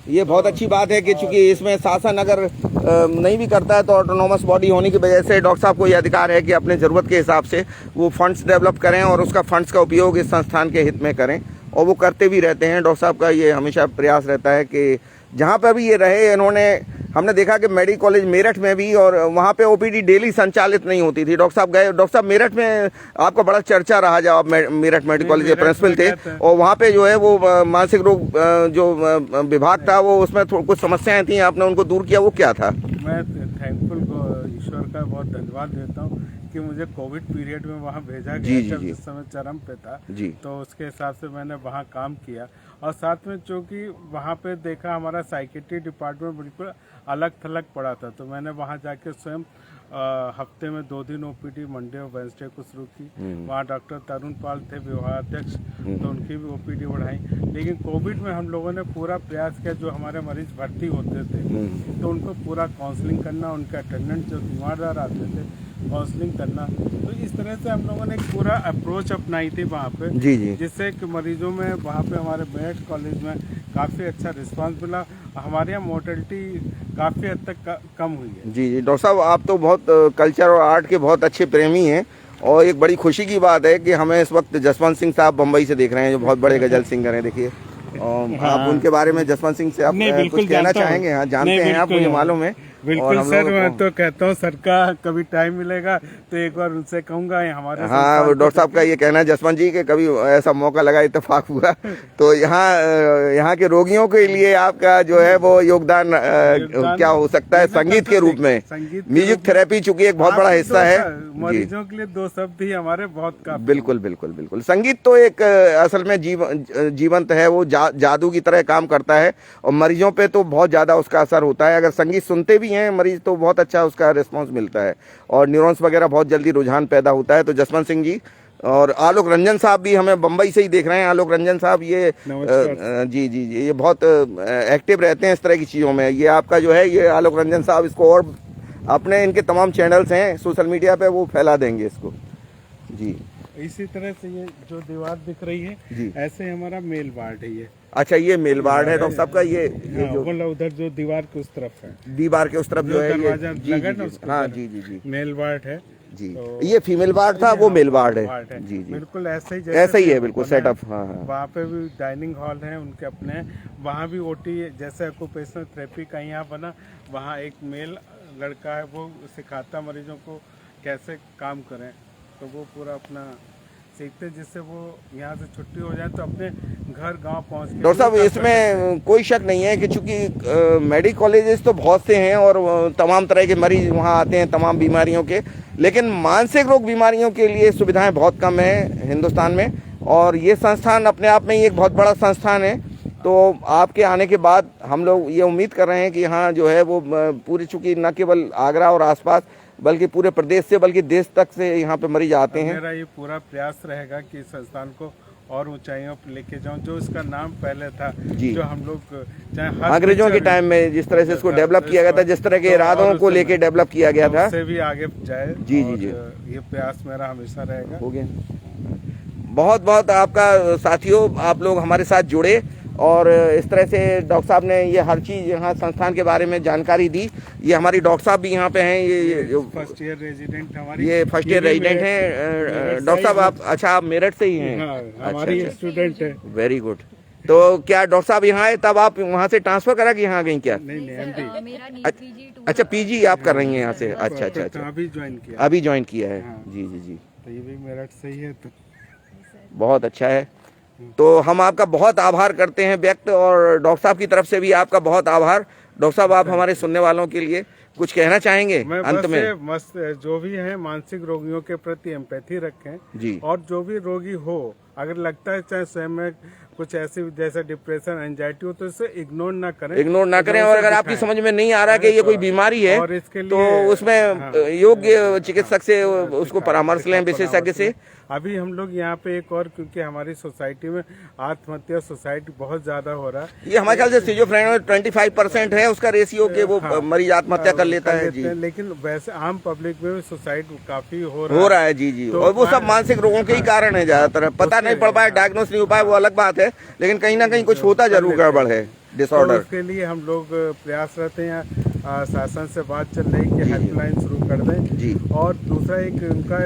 ये बहुत अच्छी बात है कि चूंकि इसमें शासन अगर नहीं भी करता है तो ऑटोनोमस बॉडी होने की वजह से डॉक्टर साहब को ये अधिकार है कि अपने ज़रूरत के हिसाब से वो फंड्स डेवलप करें और उसका फंड्स का उपयोग इस संस्थान के हित में करें, और वो करते भी रहते हैं। डॉक्टर साहब का ये हमेशा प्रयास रहता है कि जहाँ पर भी ये रहे, हमने देखा कि मेडिकल कॉलेज मेरठ में भी, और वहाँ पे OPD डेली संचालित नहीं होती थी। डॉक्टर साहब गए, डॉक्टर साहब मेरठ में आपका बड़ा चर्चा रहा जब आप मेरठ मेडिकल कॉलेज के प्रिंसिपल थे, और वहाँ पे जो है वो मानसिक रोग जो विभाग था वो उसमें कुछ समस्याएं थी, आपने उनको दूर किया, वो क्या था?
मैं थैंकफुल ईश्वर का बहुत धन्यवाद देता हूँ कि मुझे कोविड पीरियड में वहाँ भेजा गया जब जिस समय चरम पे था, तो उसके हिसाब से मैंने वहाँ काम किया। और साथ में चूँकि वहाँ पे देखा हमारा साइकेट्री डिपार्टमेंट बिल्कुल अलग थलग पड़ा था, तो मैंने वहाँ जाके स्वयं हफ्ते में 2 दिन OPD मंडे और वेंसडे को शुरू की। वहाँ डॉक्टर तरुण पाल थे विभागाध्यक्ष, तो उनकी भी OPD बढ़ाई। लेकिन कोविड में हम लोगों ने पूरा प्रयास किया, जो हमारे मरीज भर्ती होते थे तो उनको पूरा काउंसलिंग करना, उनके अटेंडेंट जो बीमारदार आते थे काउंसलिंग करना। तो इस तरह से हम लोगों ने एक पूरा अप्रोच अपनाई थी वहाँ पे,
जी जी,
जिससे कि मरीजों में वहाँ पे हमारे मेरठ कॉलेज में काफ़ी अच्छा रिस्पांस मिला। हमारे यहाँ मोर्टेलिटी काफ़ी हद तक कम हुई है।
जी जी। डॉक्टर साहब आप तो बहुत कल्चर और आर्ट के बहुत अच्छे प्रेमी हैं, और एक बड़ी खुशी की बात है कि हमें इस वक्त जसवंत सिंह साहब बम्बई से देख रहे हैं, जो बहुत बड़े गजल सिंगर हैं। देखिए, आप उनके बारे में जसवंत सिंह से आप कुछ कहना चाहेंगे? हाँ, जानते हैं आप, मुझे मालूम है।
बिल्कुल सर, मैं तो कहता हूँ सर का कभी टाइम मिलेगा तो एक बार उनसे कहूँगा हमारे।
हाँ, डॉक्टर साहब का ये कहना है जसवंत जी के कभी ऐसा मौका लगा, इत्तेफाक हुआ तो यहाँ के रोगियों के लिए आपका जो है वो योगदान क्या हो सकता है संगीत के रूप में? म्यूजिक थेरेपी चूंकि एक बहुत बड़ा हिस्सा है,
मरीजों के लिए 2 शब्द ही हमारे बहुत काफी।
बिल्कुल बिल्कुल बिल्कुल। संगीत तो एक असल में जीवंत है, वो जादू की तरह काम करता है, और मरीजों पे तो बहुत ज्यादा उसका असर होता है। अगर संगीत सुनते भी हैं मरीज तो बहुत अच्छा उसका रिस्पांस मिलता है, और न्यूरॉन्स वगैरह बहुत जल्दी रुझान पैदा होता है। तो जसवंत सिंह जी और आलोक रंजन साहब भी हमें बम्बई से ही देख रहे हैं। आलोक रंजन साहब ये जी जी जी, ये बहुत एक्टिव रहते हैं इस तरह की चीज़ों में। ये आपका जो है ये आलोक रंजन साहब, इसको और अपने इनके तमाम चैनल्स हैं सोशल मीडिया पे, वो फैला देंगे इसको। जी,
इसी तरह से ये जो दीवार दिख रही है जी, ऐसे हमारा मेल वार्ड है ये।
अच्छा, ये मेल वार्ड है डॉक्टर साहब का, ये जो
मतलब उधर जो दीवार के उस तरफ है,
दीवार के उस तरफ जो है ये, हाँ जी जी जी, मेल वार्ड है जी। ये फीमेल वार्ड था, वो मेल वार्ड है जी जी, बिल्कुल ऐसा ही है, बिल्कुल सेटअप। हाँ हाँ,
वहाँ पे भी डाइनिंग हॉल है उनके अपने, वहाँ भी OT जैसे ऑक्यूपेशनल थेरेपी का यहाँ बना, वहाँ एक मेल लड़का है वो सिखाता मरीजों को कैसे काम करें, तो वो पूरा अपना सीखते, जिससे वो यहाँ से छुट्टी हो जाए तो अपने घर गांव पहुंच के।
डॉक्टर साहब इसमें कोई शक नहीं है कि चूंकि मेडिकल कॉलेजेस तो बहुत से हैं और तमाम तरह के मरीज वहाँ आते हैं तमाम बीमारियों के, लेकिन मानसिक रोग बीमारियों के लिए सुविधाएं बहुत कम है हिंदुस्तान में, और ये संस्थान अपने आप में ही एक बहुत बड़ा संस्थान है। तो आपके आने के बाद हम लोग ये उम्मीद कर रहे हैं कि यहाँ जो है वो पूरी, चूंकि न केवल आगरा और आसपास बल्कि पूरे प्रदेश से बल्कि देश तक से यहाँ पे मरीज आते हैं।
मेरा ये पूरा प्रयास रहेगा कि इस संस्थान को और ऊंचाइयों पर लेके जाऊं, जो इसका नाम पहले था, जो हम लोग चाहे
अंग्रेजों के टाइम में जिस तरह से इसको डेवलप किया गया था, जिस तरह के इरादों को लेके डेवलप किया गया था,
उससे भी आगे जाए।
जी जी जी,
ये प्रयास मेरा हमेशा रहेगा।
हो गया। बहुत बहुत आपका साथियों, आप लोग हमारे साथ जुड़े और इस तरह से डॉक्टर साहब ने ये हर चीज़ यहाँ संस्थान के बारे में जानकारी दी। ये हमारी डॉक्टर साहब भी यहाँ पे हैं, ये
फर्स्ट ईयर रेजिडेंट हमारी,
ये फर्स्ट ईयर रेजिडेंट हैं। डॉक्टर साहब आप, अच्छा आप मेरठ से ही हैं?
हमारी स्टूडेंट है।
Very good. तो क्या डॉक्टर साहब यहाँ आए तब आप वहाँ से ट्रांसफर करा कि यहाँ गई क्या?
नहीं MD।
अच्छा पीजी आप कर रही हैं यहाँ से? अच्छा अच्छा अच्छा,
अभी ज्वाइन किया।
अभी ज्वाइन किया है। जी जी जी,
तो ये भी मेरठ से ही है, तो
बहुत अच्छा है। तो हम आपका बहुत आभार करते हैं व्यक्त, और डॉक्टर साहब की तरफ से भी आपका बहुत आभार। डॉक्टर साहब आप हमारे सुनने वालों के लिए कुछ कहना चाहेंगे अंत में?
मस्त जो भी है मानसिक रोगियों के प्रति एम्पैथी रखें
जी,
और जो भी रोगी हो, अगर लगता है चाहे स्वयं में कुछ ऐसी जैसे डिप्रेशन एंजाइटी हो, तो इसे इग्नोर ना करें,
और अगर आपकी समझ में नहीं आ रहा कि ये कोई बीमारी है
और इसके लिए
तो उसमें योग्य चिकित्सक से उसको परामर्श लें, विशेषज्ञ से।
अभी हम लोग यहाँ पे एक और, क्योंकि हमारी सोसाइटी में आत्महत्या सोसाइटी बहुत ज्यादा हो रहा है,
ये हमारे ख्याल से सिजोफ्रेनिया में 25% है उसका रेशियो के वो मरीज आत्महत्या कर लेता है जी।
लेकिन वैसे आम पब्लिक में भी सुसाइड काफी हो रहा है।
जी जी, और वो सब मानसिक रोगों के ही कारण है ज्यादातर। पता नहीं पड़ पाया, डायग्नोस नहीं हो पाया, वो अलग बात है, लेकिन कहीं ना कहीं कुछ होता जरूर गड़बड़ है, डिसऑर्डर।
तो उसके लिए हम लोग प्रयासरत हैं, शासन से बात चल रही कि हेल्पलाइन शुरू कर दें
जी।
और दूसरा एक उनका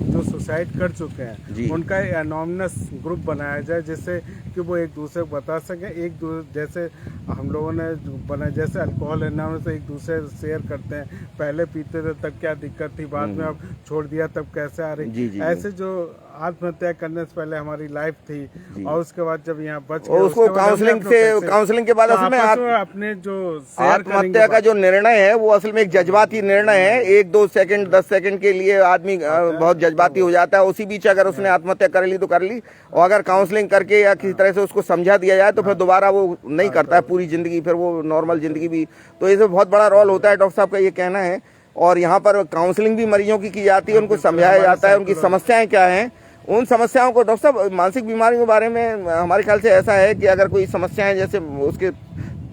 जो सुसाइड कर चुके हैं उनका एनोनिमस ग्रुप बनाया जाए, जिससे कि वो एक दूसरे को बता सके। जैसे हम लोगों ने बनाया, जैसे अल्कोहल एनोनिमस एक दूसरे शेयर करते हैं, पहले पीते थे तब क्या दिक्कत थी, बाद में अब छोड़ दिया तब कैसे आ रही, ऐसे जो आत्महत्या करने से पहले हमारी लाइफ थी और उसके बाद जब यहाँ बच गए,
उसको काउंसलिंग के बाद
अपने जो
आत्महत्या का जो निर्णय है वो असल में एक जज्बाती निर्णय है। 1-2 सेकंड 10 सेकंड के लिए आदमी बहुत जज्बाती हो जाता है, उसी बीच अगर उसने आत्महत्या कर ली तो कर ली, और अगर काउंसलिंग करके या किसी तरह से उसको समझा दिया जाए तो फिर दोबारा वो नहीं करता है पूरी जिंदगी, फिर वो नॉर्मल जिंदगी भी। तो इसमें बहुत बड़ा रोल होता है, डॉक्टर साहब का ये कहना है। और यहाँ पर काउंसलिंग भी मरीजों की जाती है, उनको समझाया जाता है उनकी समस्याएं क्या हैं, उन समस्याओं को। डॉक्टर साहब मानसिक बीमारियों के बारे में हमारे ख्याल से ऐसा है कि अगर कोई समस्याएं जैसे उसके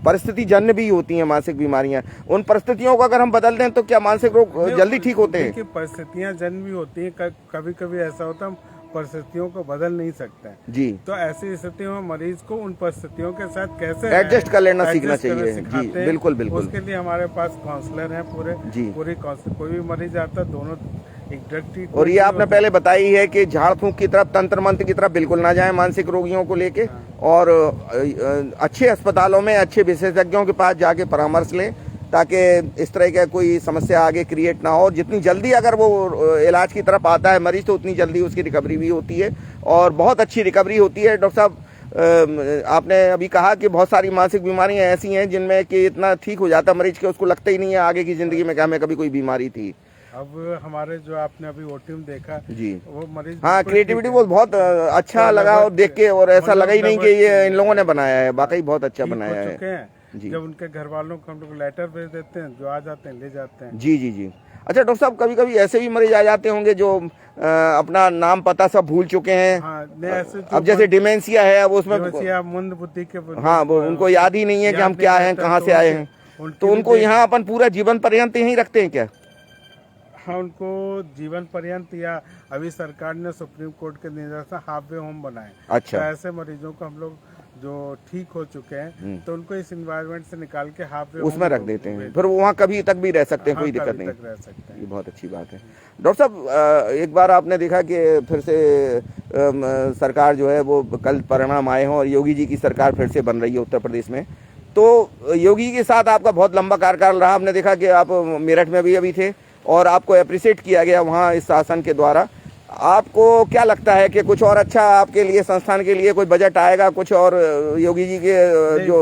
परिस्थिति जन्य भी होती हैं मानसिक बीमारियां, उन परिस्थितियों को अगर हम बदल दें तो क्या मानसिक रोग जल्दी ठीक होते हैं?
परिस्थितियां जन्य भी होती हैं, कभी कभी ऐसा होता है परिस्थितियों को बदल नहीं सकते हैं
जी।
तो ऐसी स्थितियों में मरीज को उन परिस्थितियों के साथ कैसे
एडजस्ट कर लेना सीखना चाहिए जी। बिल्कुल बिल्कुल,
उसके लिए हमारे पास काउंसलर हैं पूरी काउंसलर, कोई भी मरीज आता है दोनों एक।
और ये आपने पहले बताई है कि झाड़ फूंक की तरफ, तंत्र मंत्र की तरफ बिल्कुल ना जाए मानसिक रोगियों को लेके, और अच्छे अस्पतालों में अच्छे विशेषज्ञों के पास जाके परामर्श लें ताकि इस तरह का कोई समस्या आगे क्रिएट ना हो। जितनी जल्दी अगर वो इलाज की तरफ आता है मरीज तो उतनी जल्दी उसकी रिकवरी भी होती है, और बहुत अच्छी रिकवरी होती है। डॉक्टर साहब आपने अभी कहा कि बहुत सारी मानसिक बीमारियां ऐसी हैं जिनमें कि इतना ठीक हो जाता है मरीज के, उसको लगता ही नहीं है आगे की जिंदगी में कि हमें कभी कोई बीमारी थी।
अब हमारे जो आपने अभी ओटीएम देखा
जी,
वो मरीज,
हाँ क्रिएटिविटी वो बहुत अच्छा लगा और देख के, और ऐसा लगा ही नहीं कि ये इन लोगों ने बनाया है, वाकई बहुत अच्छा बनाया है जी।
जब उनके घर वालों को हम लोग लेटर भेज देते हैं, जो आ जाते हैं ले जाते हैं।
जी जी जी। अच्छा डॉक्टर साहब, कभी कभी ऐसे भी मरीज आ जाते होंगे जो अपना नाम पता सब भूल चुके हैं। अब जैसे डिमेंशिया है, अब उसमें
मंद बुद्धि के,
हाँ वो उनको याद ही नहीं है कि हम क्या हैं, कहाँ से आए हैं, तो उनको यहाँ अपन पूरा जीवन पर्यंत यहीं रखते हैं क्या?
हाँ, उनको जीवन पर्यंत, या अभी सरकार ने सुप्रीम कोर्ट के निर्देश से हाफ वे होम बनाए।
अच्छा,
तो ऐसे मरीजों को हम लोग जो ठीक हो चुके हैं तो उनको इस एनवायरनमेंट से निकाल के हाफ वे
उसमें रख देते हैं, फिर वो वहाँ कभी तक भी रह सकते हैं, कोई दिक्कत नहीं,
रह सकते हैं।
ये बहुत अच्छी बात है। डॉक्टर साहब, एक बार आपने देखा कि फिर से सरकार जो है वो कल परिणाम आए हों और योगी जी की सरकार फिर से बन रही है उत्तर प्रदेश में, तो योगी के साथ आपका बहुत लंबा कार्यकाल रहा। हमने देखा कि आप मेरठ में भी अभी थे और आपको अप्रिशिएट किया गया वहाँ इस शासन के द्वारा। आपको क्या लगता है कि कुछ और अच्छा आपके लिए, संस्थान के लिए कोई बजट आएगा कुछ और योगी जी के जो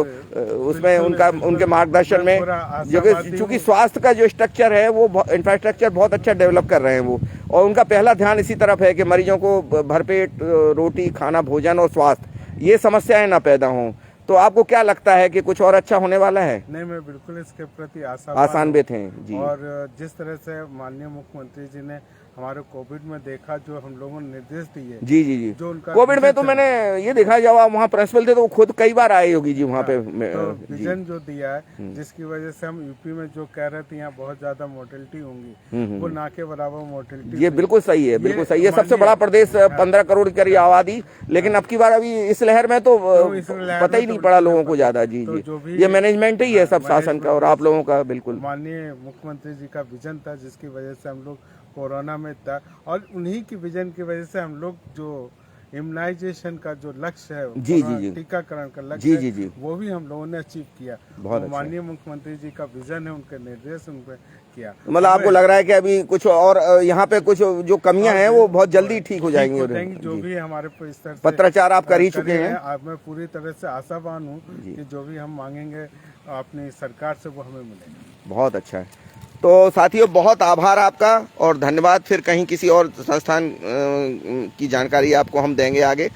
उसमें उनके मार्गदर्शन में, जो कि चूंकि स्वास्थ्य का जो स्ट्रक्चर है वो इंफ्रास्ट्रक्चर बहुत अच्छा डेवलप कर रहे हैं वो, और उनका पहला ध्यान इसी तरफ है कि मरीजों को भरपेट रोटी खाना, भोजन और स्वास्थ्य, ये समस्याएं ना पैदा हों। तो आपको क्या लगता है कि कुछ और अच्छा होने वाला है?
नहीं, मैं बिल्कुल इसके प्रति
आशान्वित हैं जी।
और जिस तरह से माननीय मुख्यमंत्री जी ने हमारे कोविड में देखा, जो हम लोगों ने निर्देश दिए,
जी जी जी,
जो उनका
कोविड में तो मैंने ये देखा, जब आप वहाँ प्रिंसिपल थे तो वो खुद कई बार आए योगी जी वहाँ पे।
तो विजन जो दिया है, जिसकी वजह से हम यूपी में जो कह रहे थे यहाँ बहुत ज्यादा मोर्टेलिटी होंगी, वो ना के बराबर मोर्टेलिटी,
ये बिल्कुल सही है, बिल्कुल सही है। सबसे बड़ा प्रदेश 15 करोड़ की आबादी, लेकिन अब की बार अभी इस लहर में तो पता ही नहीं पड़ा लोगों को ज्यादा। जी जी, ये मैनेजमेंट ही है सब शासन का और आप लोगों का। बिल्कुल
माननीय मुख्यमंत्री जी का विजन था, जिसकी वजह से हम लोग कोरोना में था, और उन्हीं की विजन की वजह से हम लोग जो इम्यूनाइजेशन का जो लक्ष्य है,
जी जी जी,
टीकाकरण का लक्ष्य
जी जी जी,
वो भी हम लोगों ने अचीव किया।
बहुत
माननीय मुख्यमंत्री जी का विजन है, उनके निर्देश उन पे किया।
मतलब आपको लग रहा है कि अभी कुछ और यहाँ पे कुछ जो कमियां हैं वो बहुत जल्दी ठीक हो जाएंगी?
जो भी हमारे स्तर से
पत्राचार आप कर ही चुके हैं।
मैं पूरी तरह से आशावान हूँ कि जो भी हम मांगेंगे अपनी सरकार से वो हमें मिलेगा।
बहुत अच्छा है। तो साथियों, बहुत आभार आपका और धन्यवाद। फिर कहीं किसी और संस्थान की जानकारी आपको हम देंगे आगे।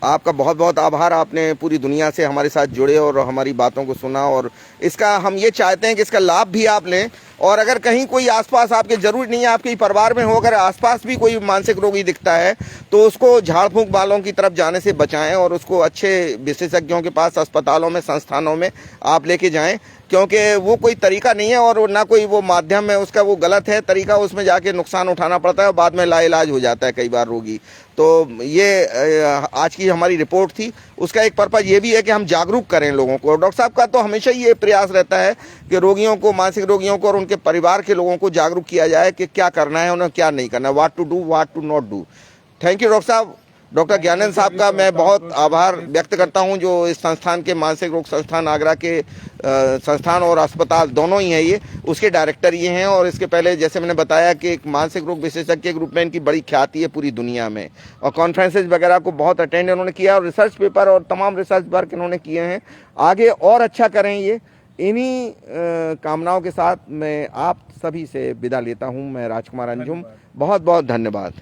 आपका बहुत बहुत आभार, आपने पूरी दुनिया से हमारे साथ जुड़े और हमारी बातों को सुना, और इसका हम ये चाहते हैं कि इसका लाभ भी आप लें। और अगर कहीं कोई आसपास आपके, जरूरी नहीं है आपके ही परिवार में हो, अगर आसपास भी कोई मानसिक रोगी दिखता है तो उसको झाड़ फूंक वालों की तरफ जाने से बचाएं और उसको अच्छे विशेषज्ञों के पास, अस्पतालों में, संस्थानों में आप लेके जाएं, क्योंकि वो कोई तरीका नहीं है और ना कोई वो माध्यम है उसका, वो गलत है तरीका, उसमें जाके नुकसान उठाना पड़ता है और बाद में लाइलाज हो जाता है कई बार रोगी। तो ये आज की हमारी रिपोर्ट थी। उसका एक पर्पज ये भी है कि हम जागरूक करें लोगों को। डॉक्टर साहब का तो हमेशा ही ये प्रयास रहता है कि रोगियों को, मानसिक रोगियों को और उनके परिवार के लोगों को जागरूक किया जाए कि क्या करना है, उन्हें क्या नहीं करना, what to do, what to not do. Thank you doctor साहब। डॉक्टर ज्ञानेंद्र साहब का मैं बहुत आभार व्यक्त करता हूं, जो इस संस्थान के, मानसिक रोग संस्थान आगरा के संस्थान और अस्पताल दोनों ही हैं ये, उसके डायरेक्टर ये हैं। और इसके पहले जैसे मैंने बताया कि एक मानसिक रोग विशेषज्ञ के रूप में इनकी बड़ी ख्याति है पूरी दुनिया में, और कॉन्फ्रेंसेज वगैरह को बहुत अटेंड इन्होंने किया और रिसर्च पेपर और तमाम रिसर्च वर्क इन्होंने किए हैं। आगे और अच्छा करें ये। इन्हीं कामनाओं के साथ मैं आप सभी से विदा लेता हूँ। मैं राजकुमार अंजुम, बहुत बहुत धन्यवाद।